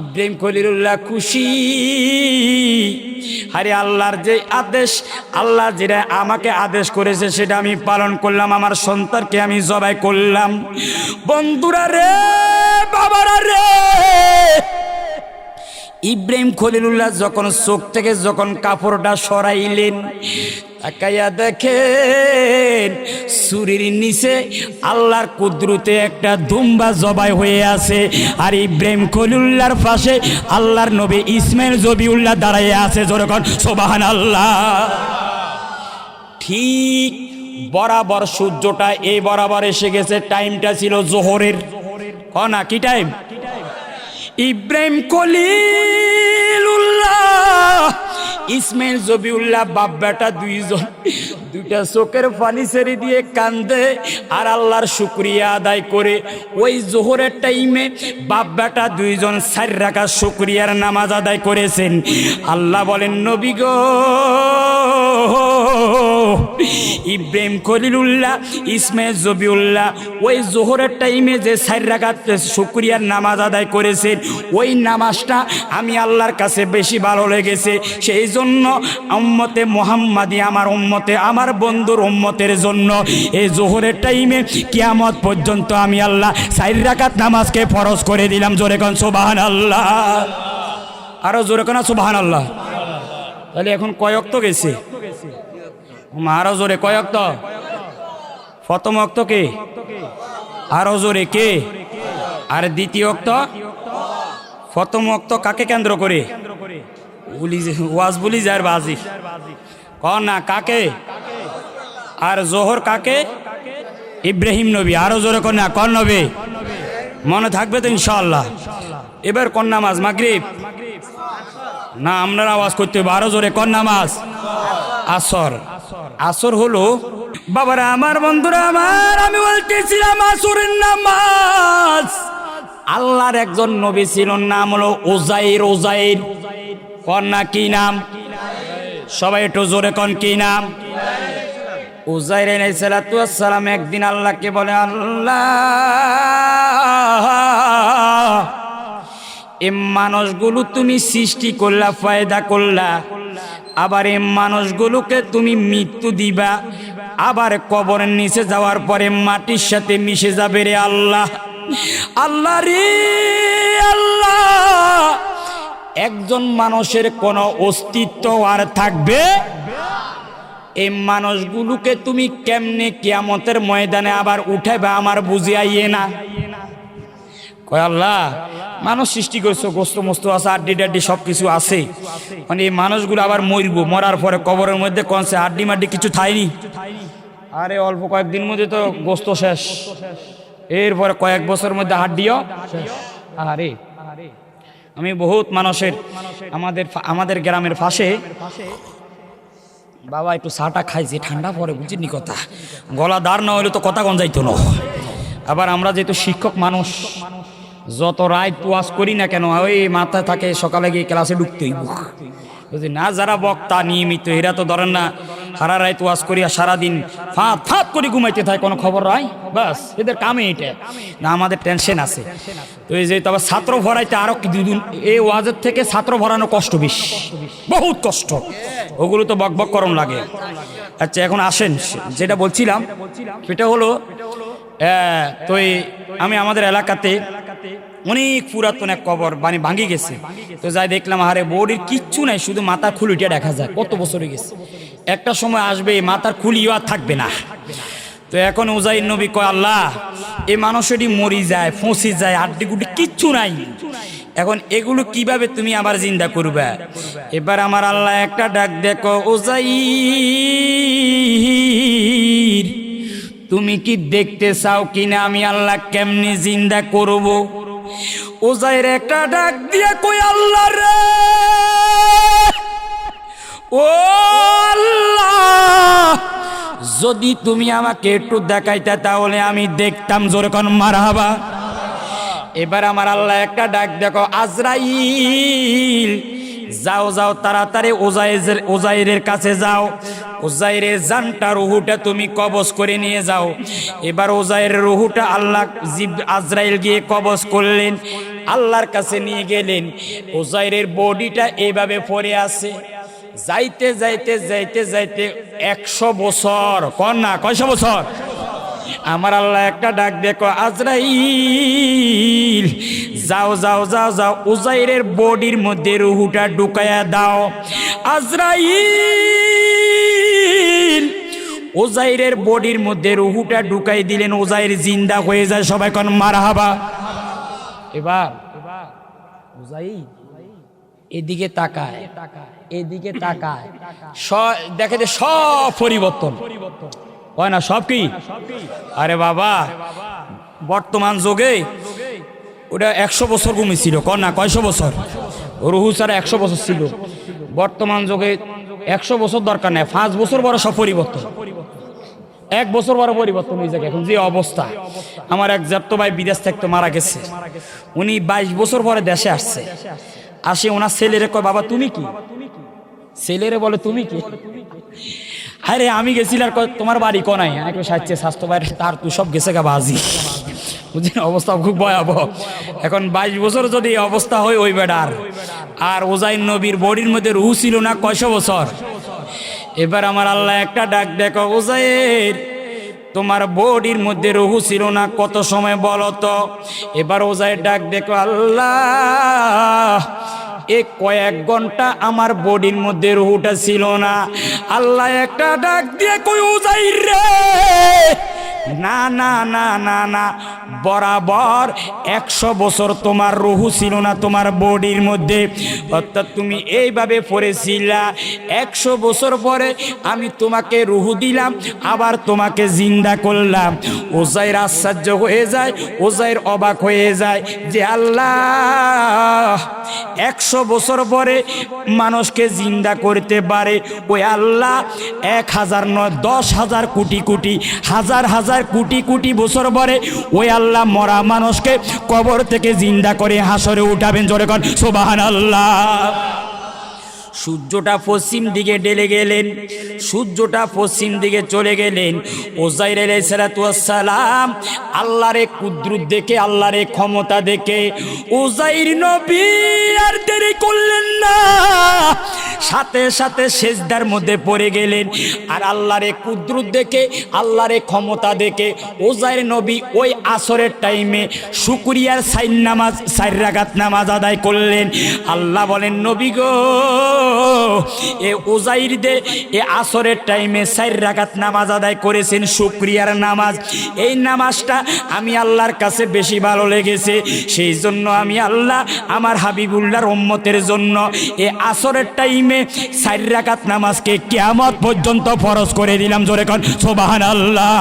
ইব্রাহিম খলিলুল্লাহ খুশি, আরে আল্লাহর যে আদেশ, আল্লাহ যেটা আমাকে আদেশ করেছে সেটা আমি পালন করলাম, আমার সন্তানকে আমি জবাই করলাম। বন্ধুরা রে, বাবারা রে, ইব্রাহিম খলিলুল্লাহ যখন চোখ থেকে যখন কাপড়টা সরাইলেন, তাকাইয়া দেখেন ছুরির নিচে আল্লাহর কুদরতে একটা দুম্বা জবাই হয়ে আছে, আর ইব্রাহিম খলিলুল্লাহর পাশে আল্লাহর নবী ইসমাইল জবিউল্লাহ দাঁড়াইয়ে আছে। যেরকম সুবহানাল্লাহ। ঠিক বরাবর সূর্যটা এই বরাবর এসে গেছে, টাইমটা ছিল জোহরের। না কি টাইম? ইব্রাহিম খলিলুল্লাহ ইসমাইল জবিউল্লাহ বাপ বেটা দুইটা চোখের পানি ছেড়ে দিয়ে কান্দে আর আল্লাহর শুকরিয়া আদায় করে। ওই জোহরের টাইমে বাপ বেটা দুইজন 4 রাকাত শুকরিয়ার নামাজ আদায় করেছেন। আল্লাহ বলেন নবী গো, ইব্রাহিম খলিলুল্লাহ ইসমাইল জবিউল্লাহ ওই জোহরের টাইমে যে 4 রাকাত শুকরিয়ার নামাজ আদায় করেছেন, ওই নামাজটা আমি আল্লাহর কাছে বেশি ভালো লেগেছে। সেই জন্য উম্মতে মুহাম্মাদি, আমার উম্মতে, আমার বন্ধুর উম্মতের জন্য এই জোহরের টাইমে কিয়ামত পর্যন্ত আমি আল্লাহ 4 রাকাত নামাজকে ফরজ করে দিলাম। জোরে কোন সুবহানাল্লাহ, আরো জোরে কোন সুবহানাল্লাহ। তাহলে এখন কয় ওয়াক্ত গেছে? আরো জোরে কয় ওয়াক্ত? প্রথম ওয়াক্ত কে? আরো জোরে কে? আর দ্বিতীয় ওয়াক্ত? প্রথম ওয়াক্ত কাকে কেন্দ্র করে? ওয়াজ বলি যার বাজি কন না, কাকে? আর জোহর কাকে? ইব্রাহিম নবী। আরো জোরে কন না, কোন নবী? মনে থাকবে তো ইনশাআল্লাহ। এবার কোন নামাজ? মাগরিব না, আপনার আওয়াজ করতে হবে। আরো জোরে কোন নামাজ? আসর। আসর হলো বাবারা আমার বন্ধুরা আমার, আমি বলতেছিলাম আসরের নামাজ। আল্লাহর একজন নবী ছিল, নাম হলো উযাইর। উযাইর কন্যা কি নাম? সবাই একটু জোরে কোন কি নাম? উযাইর আলাইহিস সালাতু ওয়াস সালাম একদিন আল্লাহকে বলে, আল্লাহ এই মানুষগুলো তুমি সৃষ্টি করলা, ফায়দা করলা, আবার এই মানুষগুলোকে তুমি মৃত্যু দিবা, আবার কবরের নিচে যাওয়ার পরে মাটির সাথে মিশে যাবে রে আল্লাহ। আল্লাহ রে আল্লাহ, একজন মানুষের কোনো অস্তিত্ব আর থাকবে? এই মানুষগুলোকে তুমি কেমনে কিয়ামতের ময়দানে আবার উঠাইবা আমার বুঝে আইয়ে না। কয় আল্লাহ, মানুষ সৃষ্টি করছো, গোস্ত মস্ত আছে, আড্ডি ডাড্ডি সব কিছু আছে, মানে এই মানুষগুলো আবার মরবো, মরার পরে কবরের মধ্যে কনসে আড্ডি মাড্ডি কিছু থাইনি? আরে অল্প কয়েকদিন মধ্যে তো গোস্ত শেষ, এরপরে কয়েক বছরের মধ্যে হাড্ডিও শেষ। আরে আমি বহুত মানুষের, আমাদের গ্রামের পাশে বাবা একটু চাটা খাইছে, ঠান্ডা পরে বুঝিনি কথা, গলা দাঁড় না হইলে তো কথা কোন যাইতো না। আবার আমরা যেহেতু শিক্ষক মানুষ, যত রাত ওয়াজ করি না কেন ওই মাথায় থাকে সকালে গিয়ে ক্লাসে ঢুকতেই বুঝলি না। যারা বক্তা নিয়মিত এরা তো ধরেন না, সারা রাত ওয়াজ করিয়া সারাদিন ফাঁত ফাঁত করে ঘুমাইতে থাকে, কোনো খবর নাই, বাস এদের কামে এটা না। আমাদের টেনশন আছে তো এই যে, তবে ছাত্র ভরাইতে আরো দুদিন, এই ওয়াজের থেকে ছাত্র ভরানো কষ্ট বেশি, বহুত কষ্ট, ওগুলো তো বক বক করম লাগে। আচ্ছা এখন আসেন, যেটা বলছিলাম সেটা হলো, তো আমি আমাদের এলাকাতে অনেক পুরাতন এক কবর ভাঙি গেছে, তো যাই দেখলাম আরে বডির কিচ্ছু নাই, শুধু মাথার খুলিটা দেখা যায়, কত বছর হয়ে গেছে। একটা সময় আসবে মাথার খুলিও আর থাকবে না। তো এখন উযাইর নবী কয়, আল্লাহ এই মানুষেরই মরি যায়, ফসি যায়, আড্ডি গুড্ডি কিচ্ছু নাই, এখন এগুলো কিভাবে তুমি আবার জিন্দা করবে? এবার আমার আল্লাহ একটা ডাক দেখো, উযাইর তুমি কি দেখতে চাও কিনা আমি আল্লাহ কেমনে জিন্দা করব? উযাইর একটা ডাক দিয়ে কই, আল্লাহ রে ও আল্লাহ, যদি তুমি আমাকে একটু দেখাইতে তাহলে আমি দেখতাম। জোরে কোন মারহাবা। এবার আমার আল্লাহ একটা ডাক দেখো, আজরাইল যাও যাও তাড়াতাড়ি উযাইরের কাছে যাও, উযাইরের জানটা রুহুটা তুমি কবজ করে নিয়ে যাও। এবার উযাইরের রুহুটা আল্লাহ আজরাইল গিয়ে কবজ করলেন, আল্লাহর কাছে নিয়ে গেলেন। উযাইরের বডিটা এইভাবে পড়ে আছে, যাইতে যাইতে যাইতে যাইতে 100 বছর, কন্যা কয়শো বছর? আমার আল্লাহ একটা ডাক দেখো, আজরাইল যাও যাও যাও যাও উযাইরের বডির মধ্যে রুহুটা ঢুকায়া দাও। আজরাইল উযাইরের বডির মধ্যে রুহুটা ঢুকাই দিলেন, উযাইর জিন্দা হয়ে যায়। সবাই কোন মারহাবা। এবার উযাইর এদিকে তাকায়, এদিকে তাকায়, দেখে যে সব পরিবর্তন হয় না, সব কি? আরে বাবা বর্তমান যুগে ওটা 100 বছর ঘুমিয়েছিল, কন্যা কয়শো বছর? রুহু ছাড়া 100 বছর ছিল। বর্তমান যুগে 100 বছর দরকার নেই, 5 বছর বড় সব পরিবর্তন, 1 বছর বড় পরিবর্তন হয়ে যায়। এখন যে অবস্থা, আমার এক জ্যাঠতো ভাই বিদেশ থাকতো, মারা গেছে, উনি 22 বছর পরে দেশে আসছে। আসে ওনার ছেলেরে কয়, বাবা তুমি কি? ছেলেরে বলে তুমি কি? আরে আমি গেছিলাম, তোমার বাড়ি কোনায়? একটু সাহায্যে স্বাস্থ্য বাইরে, তার তুই সব গেছে গা বাজি, বুঝলেন? অবস্থা খুব ভয়াবহ। এখন 22 বছর যদি অবস্থা হয় ওই বেড়ার, আর উযাইর নবীর বডির মধ্যে রুহু ছিল না কয়শো বছর। এবার আমার আল্লাহ একটা ডাক দেখো, উযাইর তোমার বডির মধ্যে রুহু ছিল না কত সময় বলো তো? এবার উযাইর ডাক দেখো, আল্লাহ এ কয়েক ঘন্টা আমার বডির মধ্যে রুহুটা ছিল না। আল্লাহ একটা ডাক দিয়ে কই, উযাইর রে না না না না না, বরাবর 100 বছর তোমার রুহু ছিল না তোমার বডির মধ্যে, অর্থাৎ তুমি এইভাবে পড়েছিলা। 100 বছর পরে আমি তোমাকে রুহু দিলাম, আবার তোমাকে জিন্দা করলাম। ওজাইর আশ্চর্য হয়ে যায়, ওজাইর অবাক হয়ে যায় যে আল্লাহ 100 বছর পরে মানুষকে জিন্দা করতে পারে। ওই আল্লাহ 1000 নয় 10,000 কোটি কোটি হাজার হাজার কোটি কোটি বছর পরে ওই আল্লাহ মরা মানুষকে কবর থেকে জিন্দা করে হাসরে উঠাবেন। জোরে কর সুবহানাল্লাহ। সূর্যটা পশ্চিম দিকে ঢেলে গেলেন, সূর্যটা পশ্চিম দিকে চলে গেলেন। ওজাইর আলাইহিস সালাতু ওয়াস সালাম আল্লাহরে কুদরত দেখে, আল্লাহরে ক্ষমতা দেখে ওজাইর নবী আর দেরি করলেন না, সাথে সাথে সেজদার মধ্যে পড়ে গেলেন। আর আল্লাহরে কুদরত দেখে, আল্লাহরে ক্ষমতা দেখে ওজাইর নবী ওই আসরের টাইমে শুকরিয়ার 4 রাকাত নামাজ আদায় করলেন। আল্লাহ বলেন নবী গো, এ ওজাইর দে এ আসরের টাইমে 4 রাকাত নামাজ আদায় করেছেন, শুকরিয়ার নামাজ। এই নামাজটা আমি আল্লাহর কাছে বেশি ভালো লেগেছে, সেই জন্য আমি আল্লাহ আমার হাবিবুল্লাহর উম্মতের জন্য এ আসরের টাইমে 4 রাকাত নামাজকে কিয়ামত পর্যন্ত ফরজ করে দিলাম। জোরে কোন সুবহানাল্লাহ।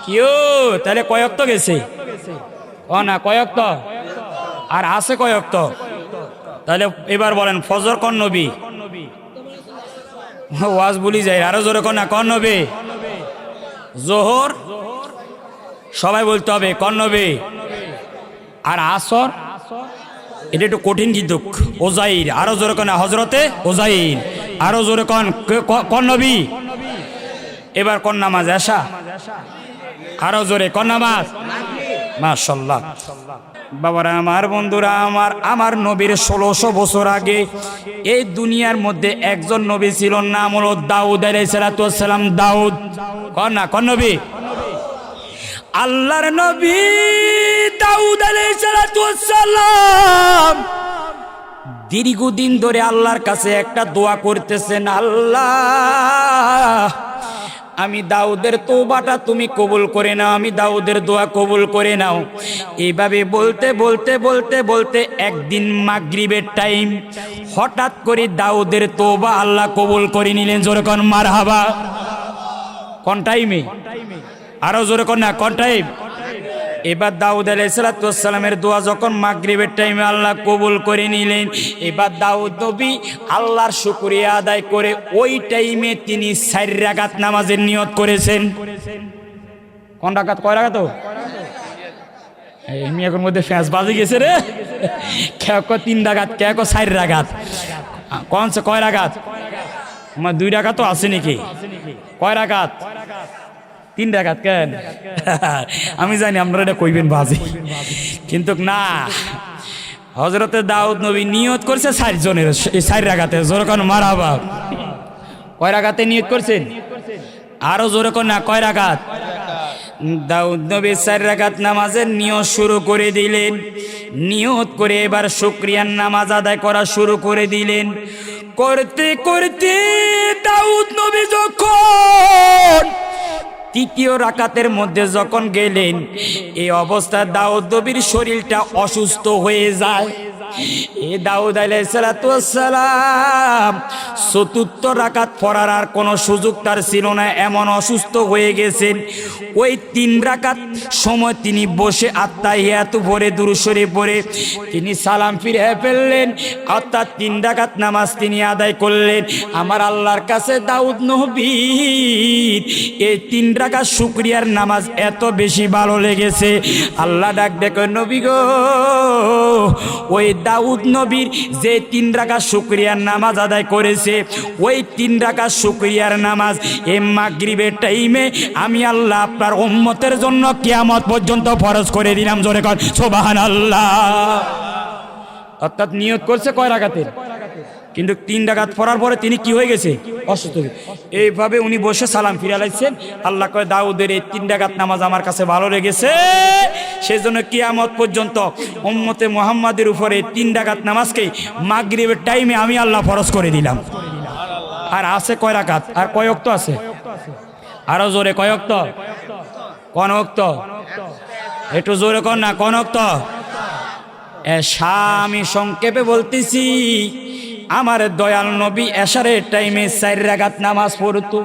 কিও তাহলে কয়ক্ত গেছে? ও না কয়ক্ত আর আছে কয়ক্ত? তাহলে এবার বলেন ফজর কোন নবী? ওয়াজ বলি যায়, আরো জোরে কোন না কোন নবী? জোহর সবাই বলতে হবে কোন নবী? আর আসর এটা একটু কঠিন কিন্তু ওজাইর। আরো জোরে কোন হজরতে ওজাইর। আরো জোরে কোন নবী? এবার কোন নামাজ? এশা। আরো জোরে কোন নামাজ? মাশাআল্লাহ। বাবারা আমার, বন্ধুরা আমার, আমার নবীর 1600 বছর আগে এই দুনিয়ার মধ্যে একজন নবী ছিল, নাম হলো দাউদ আলাইহিস সালাম। দাউদ কোন নবী? আল্লাহর নবী দাউদ আলাইহিস সালাম দীর্ঘদিন ধরে আল্লাহর কাছে একটা দোয়া করতেছেন, আল্লাহ আমি দাউদের তওবাটা তুমি কবুল করে নাও, আমি দাউদের দোয়া কবুল করে নাও। এইভাবে বলতে বলতে বলতে বলতে একদিন মাগরিবের টাইম হঠাৎ করে দাউদের তওবা আল্লাহ কবুল করে নিলেন। জোরে কোন মারহাবা। কোন টাইমে? আরো জোরে কোন না কোন টাইম? এবার দাউদ আলাইহিস সালামের দোয়া যখন মাগরিবের টাইমে আল্লাহ কবুল করে নিলেন, এবার দাউদ নবী আল্লাহর শুকরিয়া আদায় করে ওই টাইমে তিনি 4 রাকাত নামাজের নিয়ত করেছেন। কোন রাকাত? কয় রাকাত? এই মিয়ার মধ্যে ফ্যাঁস বাজে গেছে রে। কেউ 3 রাকাত, কেউ 4 রাকাত। কোন কয় রাকাত? আমার 2 রাকাত তো আছে নাকি? কয় রাকাত? 3 রাকাত। কেন? আমি জানি আপনারা এটা কইবেন বাজে, কিন্তু না, হযরতে দাউদ নবী নিয়ত করছে 4 জনের 4 রাকাতে। জোরে কোন মারহাবা। কয় রাকাতে নিয়ত করছেন? আরো জোরে কোন না কয় রাকাত? দাউদ নবী 4 রাকাত নামাজের নিয়ত শুরু করে দিলেন। নিয়ত করে এবার শুকরিয়ার নামাজ আদায় করা শুরু করে দিলেন। করতে করতে দাউদ নবী যখন 3য় রাকাতের মধ্যে যখন গেলেন, এই অবস্থা দাউদ নবীর শরীরটা অসুস্থ হয়ে যায়। এ দাউদ আলাইহিস সালাম 4র্থ রাকাত পড়ার আর কোনো সুযোগ তার ছিল না, এমন অসুস্থ হয়ে গেছেন। ওই 3 রাকাত সময় তিনি বসে আত্তাহিয়াতু পড়ে দুরূদ শরীফ পড়ে তিনি সালাম ফিরে ফেললেন, অর্থাৎ 3 রাকাত নামাজ তিনি আদায় করলেন। আমার আল্লাহর কাছে দাউদ নবীর এই 3 রাকাত শুকরিয়ার নামাজ এত বেশি ভালো লেগেছে, আল্লাহ ডাক দেখো নবী গো, ওই দাউদ নবীর যে 3 রাকাত শুকরিয়ার নামাজ আদায় করেছে, ওই 3 রাকাত শুকরিয়ার নামাজ এই মাগরিবের টাইমে আমি আল্লাহ আপনার উম্মতের জন্য কিয়ামত পর্যন্ত ফরজ করে দিলাম। জোরে কর সুবহানাল্লাহ। অর্থাৎ নিয়ত করছে কয় রাকাতের, কিন্তু 3 রাকাত পড়ার পরে তিনি কি হয়ে গেছে? অসুস্থ। এইভাবে উনি বসে সালাম ফিরে আলাইছেন। আল্লাহ কয় দাউদের এই 3 রাকাত নামাজ আমার কাছে ভালো লেগেছে, সেজন্য কিয়ামত পর্যন্ত উম্মতে মুহাম্মাদের উপরে 3 রাকাত নামাজকে মাগরিবের টাইমে আমি আল্লাহ ফরজ করে দিলাম। আর আছে কয় রাকাত? আর কয় ওয়াক্ত আছে? আরো জোরে কয় ওয়াক্ত? কোন ওয়াক্ত? একটু জোরে কর না, কোন ওয়াক্ত? এশা আমি সংক্ষেপে বলতেছি, আমার দয়াল নবী এশারের টাইমে 4 রাকাত নামাজ পড়তো।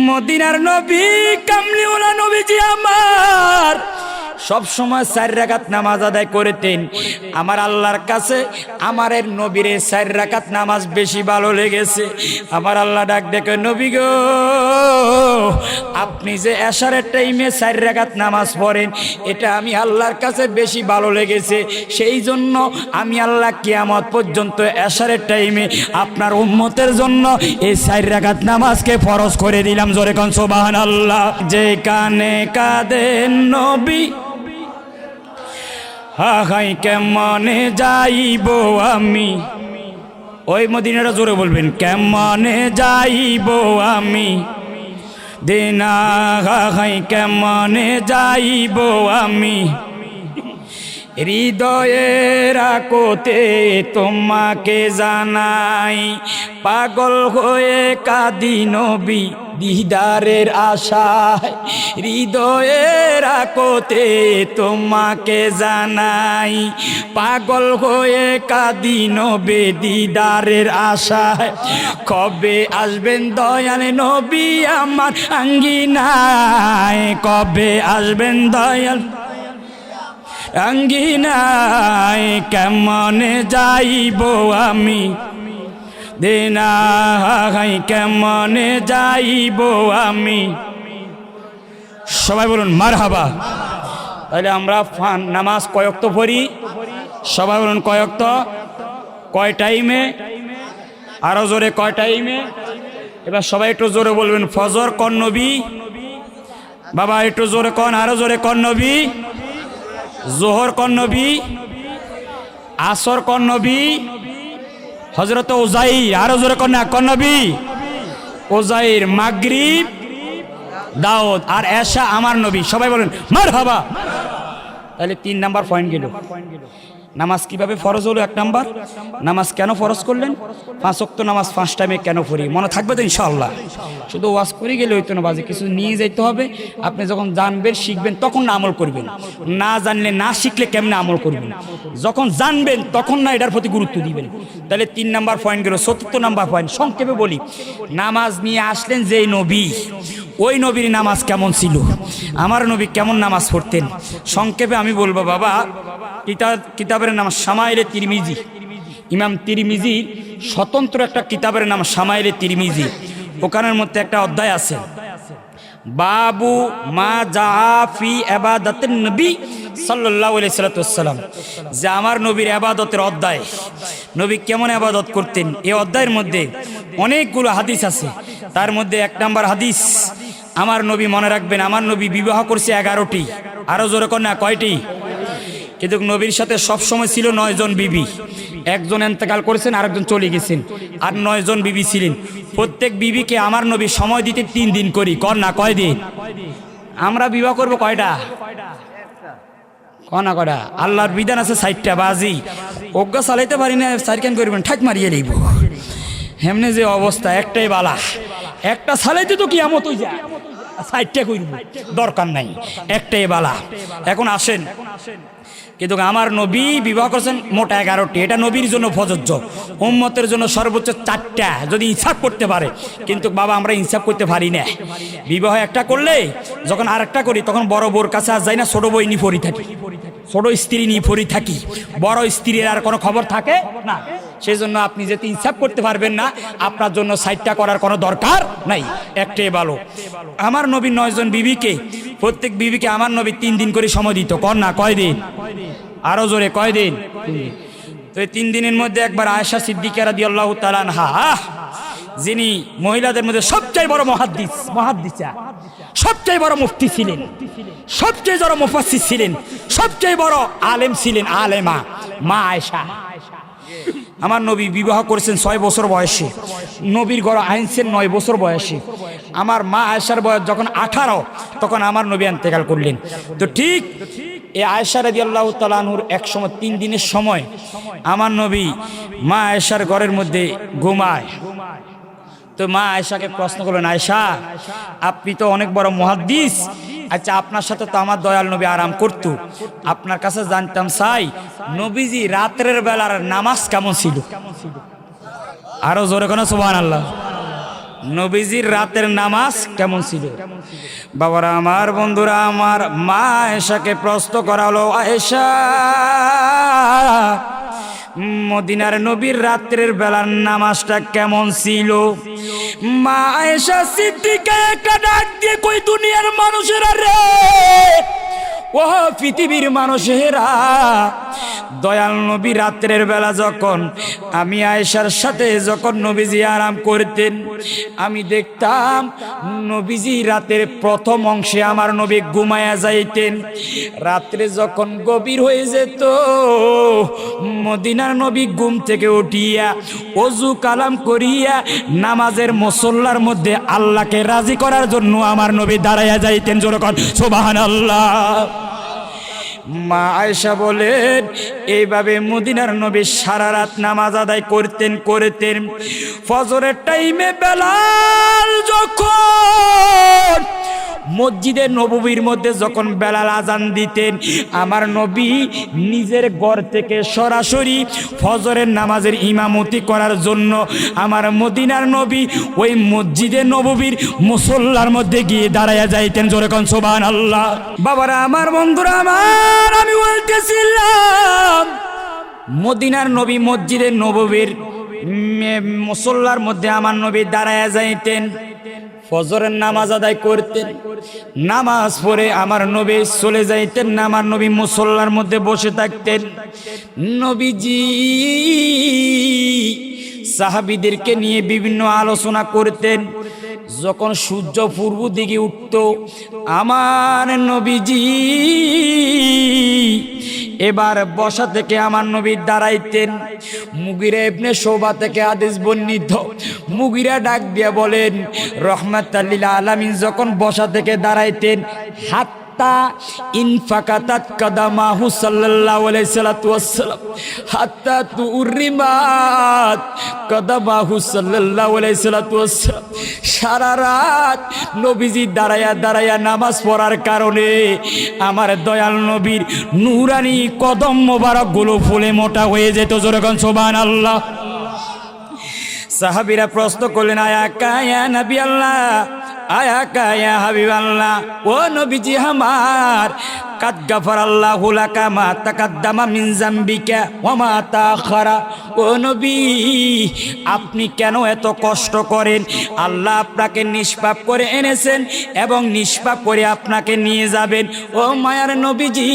মদিনার নবী কামলিওয়ালা নবীজি আমার সব সময় 4 রাকাত নামাজ আদায় করতেন। আমার আল্লাহর কাছে আমার এর নবীর 4 রাকাত নামাজ বেশি ভালো লেগেছে। আমার আল্লাহ ডাক দেখে, নবী গো, আপনি যে এশারের টাইমে 4 রাকাত নামাজ পড়েন, এটা আমি আল্লাহর কাছে বেশি ভালো লেগেছে। সেই জন্য আমি আল্লাহ কিয়ামত পর্যন্ত এশারের টাইমে আপনার উম্মতের জন্য এই 4 রাকাত নামাজকে ফরজ করে দিলাম। জোরে কোন সুবহানাল্লাহ। যে কানে কাঁদেন নবী, হাই কেমনে যাইব আমি, ওই মদিনাটা জোরে বলবেন, কেমনে যাইব আমি, দিনা হাই কেমনে যাইব আমি, হৃদয়ের কোতে তোমাকে জানাই, পাগল হয়ে কাঁদি নবী দিদারের আশায়, হৃদয়ের কোতে তোমাকে জানাই, পাগল হয়ে কাঁদি নবী দিদারের আশায়, কবে আসবেন দয়াল নবী আমার আঙ্গিনায়, কবে আসবেন দয়াল আঙ্গিনায়, কেমনে যাইব আমি, দিনা কেমনে যাইব আমি। সবাই বলুন মারহাবা। তাহলে আমরা নামাজ কয় ওয়াক্ত পড়ি? সবাই বলুন কয় ওয়াক্ত, কয় টাইমে, আরো জোরে কয় টাইমে? এবার সবাই একটু জোরে বলবেন, ফজর কোন নবী? বাবা একটু জোরে কোন, আরো জোরে কোন নবী? জোহর কোন নবী? আসর কোন নবী? হযরত উযাইর, আরো জোরে কোন না, কোন নবী? উযাইর। মাগরিব দাউদ, আর এশা আমার নবী। সবাই বলেন মারহাবা। তাহলে 3 নাম্বার পয়েন্ট গেল। নামাজ কিভাবে ফরজ হলো? 1 নাম্বার, নামাজ কেন ফরজ করলেন? 5 ওয়াক্ত নামাজ 5 টাইমে কেন পড়ি? মনে থাকবে তো ইনশাআল্লাহ? শুধু ওয়াজ করে গেলে হইতো না, বাজে কিছু নিয়ে যাইতে হবে। আপনি যখন জানবেন শিখবেন তখন না আমল করবেন, না জানলে না শিখলে কেমনে আমল করবেন? যখন জানবেন তখন না এটার প্রতি গুরুত্ব দিবেন। তাহলে 3 নাম্বার পয়েন্ট গেল। 4 নাম্বার পয়েন্ট সংক্ষেপে বলি, নামাজ নিয়ে আসলেন যেই নবী, ওই নবীর নামাজ কেমন ছিল, আমার নবী কেমন নামাজ পড়তেন, সংক্ষেপে আমি বলবো। বাবা কিতাবের নাম শামাইলে তিরমিজি, ইমাম তিরমিজির স্বতন্ত্র একটা কিতাবের নাম শামাইলে তিরমিজি। ওখানের মধ্যে একটা অধ্যায় আছে, বাবু মা জাফি ইবাদাতুন নবী সাল্লাল্লাহু আলাইহি ওয়াসাল্লাম, যে আমার নবীর ইবাদতের অধ্যায়, নবী কেমন ইবাদত করতেন। এই অধ্যায়ের মধ্যে অনেকগুলো হাদিস আছে। তার মধ্যে 1 নাম্বার হাদিস, আমার নবী, মনে রাখবেন, আমার নবী বিবাহ করছে 11টি। আরো জোরে কর না, কয়টি? কিন্তু নবীর সাথে সব সময় ছিল 9 জন বিবি। একজন ইন্তেকাল করেছেন, আরেকজন চলে গেছেন, আর 9 জন বিবি ছিলেন। প্রত্যেক বিবিকে আমার নবী সময় দিতে 3 দিন করি। কর না, কয় দিন? আমরা বিবাহ করব কয়টা? কনা কয়টা? আল্লাহর বিধান আছে 60টা। বাজি অজ্ঞা চালাইতে পারি না, 4 কেন করবেন, ঠাক মারিয়ে লইব। হেমনে যে অবস্থা, একটাই বালা, একটা চালাইতে তো কিয়ামত হই যায়, 60টা করব, দরকার নাই, একটাই বালা। এখন আসেন, কিন্তু আমার নবী বিবাহ করেছেন মোট 11টি। এটা নবীর জন্য প্রযোজ্য, উম্মতের জন্য সর্বোচ্চ 4টা, যদি ইনসাফ করতে পারে। কিন্তু বাবা আমরা ইনসাফ করতে পারি না। বিবাহ একটা করলে যখন আরেকটা করি তখন বড় বউর কাছে আর যাই না, ছোট বই নিয়ে পড়ি থাকি, ছোট স্ত্রী নিয়ে পড়ি থাকি, বড় স্ত্রীর আর কোনো খবর থাকে না। সেই জন্য আপনি যেতে ইনসাফ করতে পারবেন না, আপনার জন্য 60টা করার কোনো দরকার নাই, একটাই ভালো। আমার নবী 9 জন বিবিকে, প্রত্যেক বিবিকে আমার নবী 3 দিন করে সময় দিত। কর না, কয় দিন? আরো জোরে, কয় দিন? তো এই 3 দিনের মধ্যে একবার আয়েশা সিদ্দিকা রাদিয়াল্লাহু তাআলা আনহা, যিনি মহিলাদের মধ্যে সবচেয়ে বড় মুহাদ্দিসা, সবচেয়ে বড় মুফতি ছিলেন, সবচেয়ে বড় মুফাসসির ছিলেন, সবচেয়ে বড় আলেম ছিলেন, আলেমা মা আয়েশা। আমার নবী বিবাহ করেছেন 6 বছর বয়সে, নবীর ঘর আইনছেন 9 বছর বয়সে। আমার মা আয়েশার বয়স যখন 18, তখন আমার নবী ইন্তেকাল করলেন। তো ঠিক এই আয়েশা রাদিয়াল্লাহু তাআলা আনহুর এক সময় 3 দিনের সময় আমার নবী মা আয়েশার ঘরের মধ্যে ঘুমায়। তো মা আয়েশাকে প্রশ্ন করলেন, আয়েশা আপনি তো অনেক বড় মুহাদ্দিস, আচ্ছা আপনার সাথে তো আমার দয়াল নবী আরাম করতো, আপনার কাছে জানতাম চাই নবীজি রাত্রের বেলার নামাজ কেমন ছিল? আরো জোরে কোনো সুবহানাল্লাহ। নবীজির রাতের নামাজ কেমন ছিল? বাবারা আমার, বন্ধুরা আমার, মা আয়েশাকে প্রশ্ন করা হলো, আয়েশা মদিনার নবীর রাত্রের বেলার নামাজটা কেমন ছিল? মা আয়েশা সিদ্দিকা একটা ডাক দিয়ে কই, দুনিয়ার মানুষেরা রে, ও পৃথিবীর মানুষেরা, দয়াল নবী রাত্রের বেলা যখন আমি আয়েশার সাথে যখন নবীজি আরাম করতেন, আমি দেখতাম নবীজি রাতের প্রথম অংশে আমার নবী ঘুমায়া যাইতেন। রাত্রে যখন গভীর হয়ে যেত, মদিনার নবী ঘুম থেকে উঠিয়া ওযু কালাম করিয়া নামাজের মুসল্লার মধ্যে আল্লাহকে রাজি করার জন্য আমার নবী দাঁড়াইয়া যাইতেন। যেরকম সুবহানাল্লাহ। মা আয়েশা বলেন, এইভাবে মদিনার নবী সারা রাত নামাজ আদায় করতেন। ফজরের টাইমে বেলাল যখন মসজিদে নববীর মধ্যে যখন বেলাল আজান দিতেন, আমার নবী নিজের ঘর থেকে সরাসরি ফজরের নামাজের ইমামতি করার জন্য আমার মদিনার নবী ওই মসজিদে নববীর মুসল্লার মধ্যে গিয়ে দাঁড়ায়া যাইতেন। জোরে কোন সুবহানাল্লাহ। বাবারা আমার, বন্ধুরা আমার, আমি বলতেছিলাম মদিনার নবী মসজিদে নববীর মুসল্লার মধ্যে আমার নবী দাঁড়ায়া যাইতেন, ফজরের নামাজ আদায় করতেন। নামাজ পড়ে আমার নবী চলে যাইতেন, আমার নবী মুসল্লার মধ্যে বসে থাকতেন। নবীজি সাহাবীদেরকে নিয়ে বিভিন্ন আলোচনা করতেন। যখন সূর্য পূর্ব দিকে উঠত, আমার নবীজি এবার বসা থেকে আমার নবী দাঁড়াইতেন। মুগিরা ইবনে শুবা থেকে হাদিস বর্ণিত, মুগিরা ডাক দিয়া বলেন, রাহমাতাল লিল আলামিন যখন বসা থেকে দাঁড়াইতেন, হাত্তা ইনফাকাতাত কাদামাহু সাল্লাল্লাহু আলাইহি সাল্লাতু ওয়াসসালাম, হাত্তা তুরিমাত কাদামাহু সাল্লাল্লাহু আলাইহি সাল্লাতু ওয়াসসালাম। সারা রাত নবীজি দাঁড়ায়া নামাজ পড়ার কারণে আমার দয়াল নবীর নূরানি কদম মোবারক গুলো ফুলে মোটা হয়ে যেত। যেরকম সুবহানাল্লাহ। সাহাবীরা প্রশ্ন করলেন, আয়া কায়া নবী আল্লাহ, আয়া কায়া হাবিব আল্লাহ, ও নবীজি আমার, কাদ গাফারাল্লাহু লাকা মা তাকাদ্দামা মিন যামবিকা ওয়া মা তাআখারা। ও নবী, আপনি কেন এত কষ্ট করেন? আল্লাহ আপনাকে নিষ্পাপ করে এনেছেন এবং নিষ্পাপ করে আপনাকে নিয়ে যাবেন। ও মায়ার নবীজি,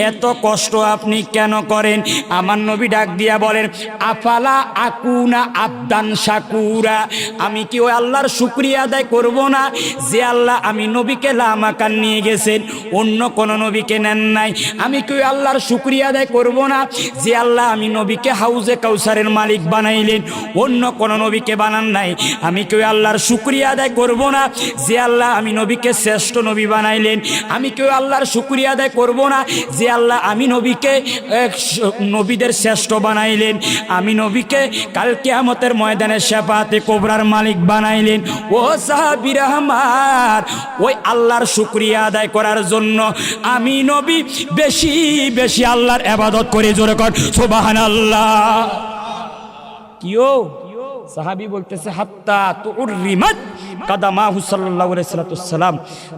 এত কষ্ট আপনি কেন করেন? আমার নবী ডাক দিয়া বলেন, আফালা আকুনা আবদান শাকুরা, আমি কি ওই আল্লাহর শুকরিয়া আদায় করব না যে আল্লাহ আমি নবীকে লামাকান নিয়ে গেছেন, অন্য কোন নবীকে নেন নাই? আমি কি আল্লাহর শুকরিয়া আদায় করব না যে আল্লাহ আমি নবীকে হাউজে কাউসারের মালিক বানাইলেন, অন্য কোন নবীকে বানান নাই? আমি কি আল্লাহর শুকরিয়া আদায় করব না যে আল্লাহ আমি নবীকে শ্রেষ্ঠ নবী বানাইলেন? আমি কি আল্লাহর শুকরিয়া আদায় করব না যে আল্লাহ আমি নবীকে নবীদের শ্রেষ্ঠ বানাইলেন, আমি নবীকে কাল কিয়ামতের ময়দানে শাফাআতে কুবরার মালিক বানাইলেন? ও সাহাবীরা আমার, ওই আল্লাহর শুকরিয়া আদায় করার জন্য আমি নবী বেশি বেশি আল্লাহর ইবাদত করে। জোরে কর সুবহানাল্লাহ। কিও সাহাবী বলতেছে, হাত্তা তুরিমাত কাদামাহু সাল্লাল্লাহু আলাইহি সাল্লাম,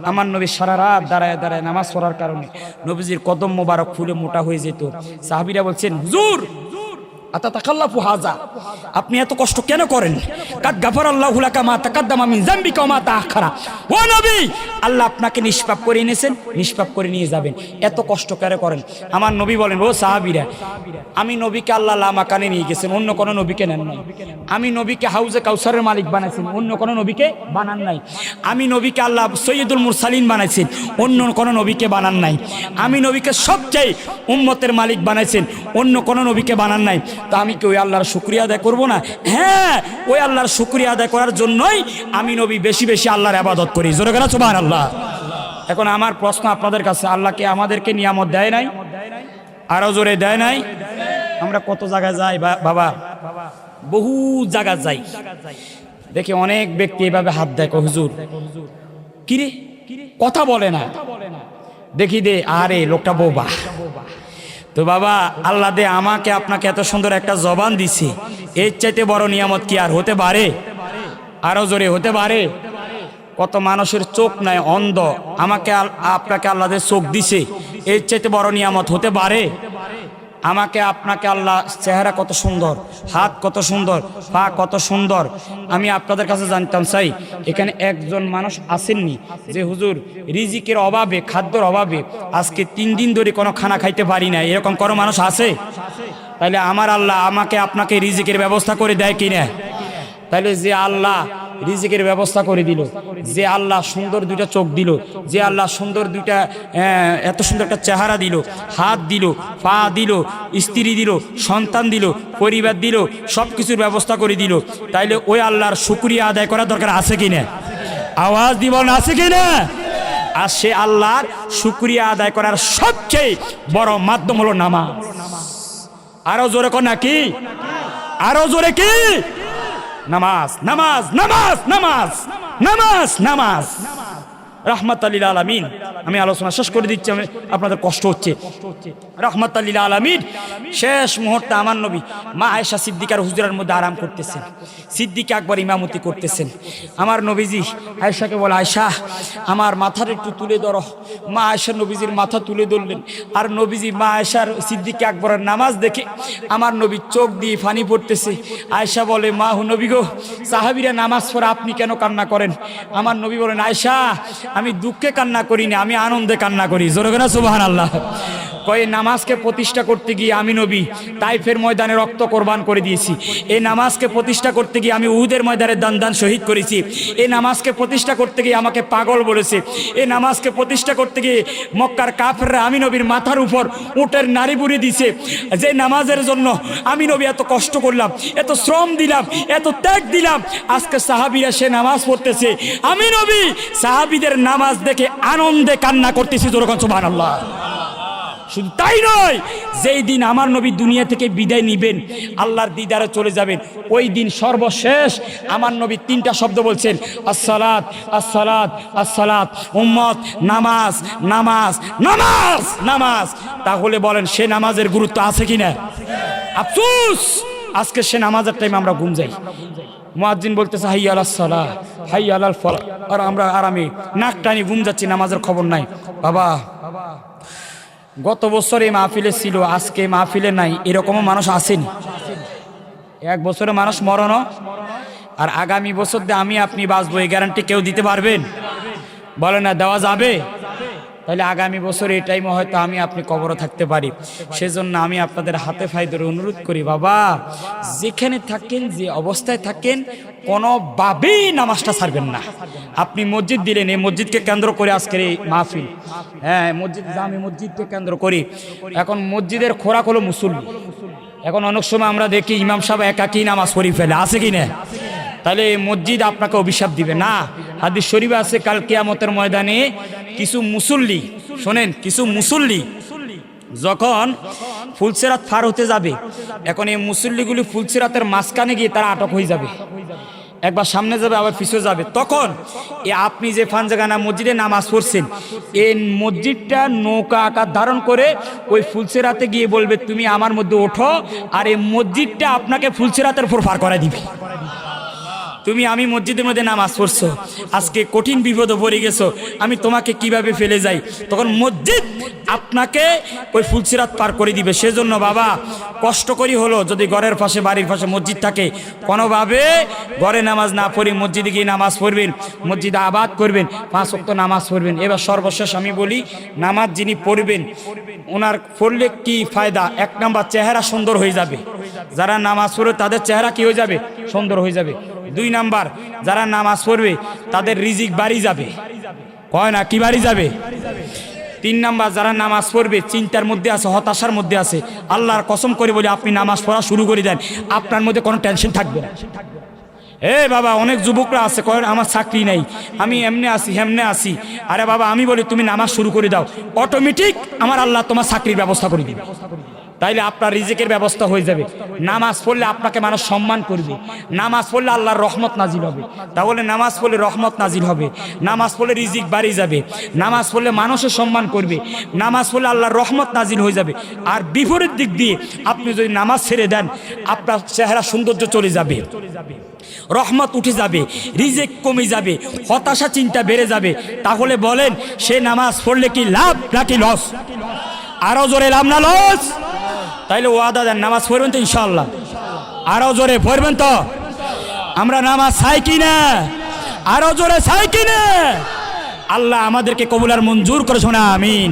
আমার নবী সারা রাত দাঁড়ায় নামাজ পড়ার কারণে নবীজির কদম মোবারক ফুলে মোটা হয়ে যেত। সাহাবীরা বলছেন, হুজুর আতাতাকাল্লাফু হাযা, আপনি এত কষ্ট কেন করেন? কাদ গাফারাল্লাহু লাকা মা তাকাদ্দামা মিন যামবিকা ওয়া মা তাআখারা। ও নবী, আল্লাহ আপনাকে নিষ্পাপ করে এনেছেন, নিষ্পাপ করে নিয়ে যাবেন, এত কষ্ট কেন করেন? আমার নবী বলেন, ও সাহাবীরা, আমি নবীকে আল্লাহ লামাকানে নিয়ে গেছেন, অন্য কোন নবীকে নেন নাই। আমি নবীকে হাউজে কাউসারের মালিক বানাইছেন, অন্য কোন নবীকে বানান নাই। আমি নবীকে আল্লাহ সৈয়দুল মুরসালিন বানাইছেন, অন্য কোন নবীকে বানান নাই। আমি নবীকে সবচেয়ে উম্মতের মালিক বানাইছেন, অন্য কোন নবীকে বানান নাই। তা আমি কি ওই আল্লাহর শুকরিয়া আদায় করব না? হ্যাঁ, ওই আল্লাহর শুকরিয়া আদায় করার জন্যই আমি নবী বেশি বেশি আল্লাহর ইবাদত করি। জোরে করে সুবহানাল্লাহ। এখন আমার প্রশ্ন আপনাদের কাছে, আল্লাহ কি আমাদেরকে নিয়ামত দেয় নাই? আরো জোরে দেয় নাই? আমরা কত জায়গায় যাই বাবা, বহু জায়গায় যাই, দেখি অনেক ব্যক্তি এভাবে হাত দেয়, হুজুর কিরে কথা বলে না। দেখি দে আরে লোকটা বোবা। তো বাবা আল্লাহ দে আমাকে আপনাকে এত সুন্দর একটা জবান দিছে, এর চাইতে বড় নিয়ামত কি আর হতে পারে? আরো জোরে হতে পারে? কত মানুষের চোখ নাই, অন্ধ, আমাকে আপনাকে আল্লাহ দে চোখ দিছে, এর চাইতে বড় নিয়ামত হতে পারে? আমাকে আপনাকে আল্লাহ চেহারা কত সুন্দর, হাত কত সুন্দর, পা কত সুন্দর। আমি আপনাদের কাছে জানতাম চাই, এখানে একজন মানুষ আসেননি যে হুজুর রিজিকের অভাবে, খাদ্যর অভাবে আজকে 3 দিন ধরে কোনো খানা খাইতে পারি না, এরকম কোনো মানুষ আছে? তাইলে আমার আল্লাহ আমাকে আপনাকে রিজিকের ব্যবস্থা করে দেয় কি না? তাইলে যে আল্লাহ রিজিকের ব্যবস্থা করে দিল, যে আল্লাহ সুন্দর 2টা চোখ দিল, যে আল্লাহ সুন্দর 2টা এত সুন্দর একটা চেহারা দিল, হাত দিল, পা দিল, স্ত্রী দিল, সন্তান দিল, পরিবার দিল, সব কিছুর ব্যবস্থা করে দিল, তাইলে ওই আল্লাহর শুকরিয়া আদায় করা দরকার আছে কি না? আওয়াজ দিব না, আছে কি না? আর সে আল্লাহর শুকরিয়া আদায় করার সবচেয়ে বড় মাধ্যম হলো নামাজ। আরো জোরে কর নাকি? আরো জোরে কি? নামাজ, নামাজ, নামাজ, নামাজ, নামাজ, নামাজ। রাহমাতাল লিল আলামিন। আমি আলোচনা শেষ করে দিচ্ছি, আপনাদের কষ্ট হচ্ছে। রাহমাতাল লিল আলামিন শেষ মুহূর্তে আমার নবী মা আয়েশা সিদ্দিকার হুজুরার মধ্যে আরাম করতেছেন, সিদ্দিক আকবর ইমামতি করতেছেন। আমার নবীজি আয়েশাকে বলে, আয়েশা আমার মাথার একটু তুলে ধরো। মা আয়েশা নবীজির মাথা তুলে ধরলেন, আর নবীজি মা আয়েশার সিদ্দিক আকবরের নামাজ দেখে আমার নবী চোখ দিয়ে পানি পড়তেছে। আয়েশা বলে, মা নবী গো, সাহাবীরা নামাজ পড়ে আপনি কেন কান্না করেন? আমার নবী বলেন, আয়েশা আমি দুঃখে কান্না করি না, আমি আনন্দে কান্না করি। জোরে না সুবহানাল্লাহ। কয়ে নামাজকে প্রতিষ্ঠা করতে গিয়ে আমি নবী তাইফের ময়দানে রক্ত কোরবান করে দিয়েছি। এই নামাজকে প্রতিষ্ঠা করতে গিয়ে আমি উহুদের ময়দানে দান শহীদ করেছি। এই নামাজকে প্রতিষ্ঠা করতে গিয়ে আমাকে পাগল বলেছে। এই নামাজকে প্রতিষ্ঠা করতে গিয়ে মক্কার কাফেররা আমি নবীর মাথার উপর উটের নাড়ি বুড়ি দিছে। যে নামাজের জন্য আমি নবী এত কষ্ট করলাম, এত শ্রম দিলাম, এত ত্যাগ দিলাম, আজকে সাহাবীরা সে নামাজ পড়তেছে, আমি নবী সাহাবীদের নামাজ দেখে আনন্দে কান্না করতেছি। জোরে সুবহানাল্লাহ। শুধু তাই নয়, যেই দিন আমার নবী দুনিয়া থেকে বিদায় নিবেন, আল্লাহর দিদারে চলে যাবেন, ওই দিন সর্বশেষ আমার নবী 3টা শব্দ বলছেন, আসসালাত, আসসালাত, আসসালাত। উম্মত নামাজ, নামাজ, নামাজ, নামাজ। তাহলে বলেন সে নামাজের গুরুত্ব আছে কিনা? আফসোস আজকে সে নামাজের টাইম আমরা ঘুম যাই। মুয়াজ্জিন বলতেছে হাইয়া আলাস সালাহ, হাইয়া আলাল ফালাহ, আর আমরা আরামে নাক টানি ঘুম যাচ্ছি, নামাজের খবর নাই। বাবা গত বছর এই মাহফিলে ছিল, আজকে মাহফিলে নাই, এরকমও মানুষ আসেনি। 1 বছরে মানুষ মরণ, আর আগামী বছর দিয়ে আমি আপনি বাঁচবো, এই গ্যারান্টি কেউ দিতে পারবেন? বলে না, দেওয়া যাবে? তাহলে আগামী বছর এই টাইমে হয়তো আমি আপনি কবরও থাকতে পারি। সেজন্য আমি আপনাদের হাতে ফাই ধরে অনুরোধ করি, বাবা যেখানে থাকেন, যে অবস্থায় থাকেন, কোনোভাবেই নামাজটা ছাড়বেন না। আপনি মসজিদ দিলেন, এই মসজিদকে কেন্দ্র করে আজকের এই মাহফিল, হ্যাঁ মসজিদ, জামে মসজিদকে কেন্দ্র করি। এখন মসজিদের খোরাক হলো মুসল্লি। এখন অনেক সময় আমরা দেখি ইমাম সাহেব একাকী নামাজ পড়ি ফেলে, আছে কি না? তাহলে এই মসজিদ আপনাকে অভিশাপ দিবে না। হাদিস শরীফে আছে, কাল কিয়ামতের ময়দানে কিছু মুসল্লি, শোনেন, কিছু মুসল্লি যখন ফুলসিরাত পার হতে যাবে, এখন এই মুসল্লিগুলি ফুলসিরাতের মাঝখানে গিয়ে তারা আটক হয়ে যাবে। একবার সামনে যাবে, আবার পিছনে যাবে। তখন আপনি যে ফানজাগানা মসজিদে নামাজ পড়ছেন, এই মসজিদটা নৌকা আকার ধারণ করে ওই ফুলসিরাতে গিয়ে বলবে, তুমি আমার মধ্যে ওঠো, আর এই মসজিদটা আপনাকে ফুলসিরাতের উপর পার করে দিবে। আমি মসজিদের মধ্যে নামাজ পড়ছো, আজকে কঠিন বিপদে পড়ে গেছো, আমি তোমাকে কিভাবে ফেলে যাই, তখন মসজিদ আপনাকে ওই ফুলসিরাত পার করে দিবে। সেজন্য বাবা কষ্ট করি হলো, যদি ঘরের পাশে, বাড়ির পাশে মসজিদ থাকে, কোনোভাবে ঘরে নামাজ না পড়ি মসজিদে গিয়ে নামাজ পড়বেন, মসজিদে আবাদ করবেন, 5 ওয়াক্ত নামাজ পড়বেন। এবার সর্বশেষ আমি বলি, নামাজ যিনি পড়বেন ওনার পড়লে কি ফায়দা? 1 নাম্বার, চেহারা সুন্দর হয়ে যাবে। যারা নামাজ পড়ে তাদের চেহারা কি হয়ে যাবে? সুন্দর হয়ে যাবে। 2 নাম্বার, যারা নামাজ পড়বে তাদের রিজিক বাড়ি যাবে। কয় না, কি বাড়ি যাবে? 3 নাম্বার, যারা নামাজ পড়বে চিন্তার মধ্যে আছে, হতাশার মধ্যে আছে, আল্লাহর কসম করে বলি আপনি নামাজ পড়া শুরু করে দেন, আপনার মধ্যে কোনো টেনশন থাকবে না। বাবা অনেক যুবকরা আছে, কয় আমার চাকরি নাই, আমি এমনি আসি হেমনে আসি। আরে বাবা আমি বলি তুমি নামাজ শুরু করে দাও, অটোমেটিক আমার আল্লাহ তোমার চাকরির ব্যবস্থা করে দিবে। তাইলে আপনার রিজিকের ব্যবস্থা হয়ে যাবে। নামাজ পড়লে আপনাকে মানুষ সম্মান করবে, নামাজ পড়লে আল্লাহর রহমত নাজিল হবে। তাহলে নামাজ পড়লে রহমত নাজিল হবে, নামাজ পড়লে রিজিক বাড়ি যাবে, নামাজ পড়লে মানুষের সম্মান করবে, নামাজ পড়লে আল্লাহর রহমত নাজিল হয়ে যাবে। আর বিপরীত দিক দিয়ে আপনি যদি নামাজ ছেড়ে দেন, আপনার চেহারা সৌন্দর্য চলে যাবে, রহমত উঠে যাবে, রিজিক কমে যাবে, হতাশা চিন্তা বেড়ে যাবে। তাহলে বলেন সে নামাজ পড়লে কি লাভ নাকি লস? আরো জোরে লাভ না লস? তাইলে ওয়াদা দেন নামাজ পড়বেন তো ইনশাআল্লাহ? আরো জোরে পড়বেন তো? আমরা নামাজ চাই কিনা? আরো জোরে চাই কিনা? আল্লাহ আমাদেরকে কবুল আর মঞ্জুর করে শোনা, আমিন।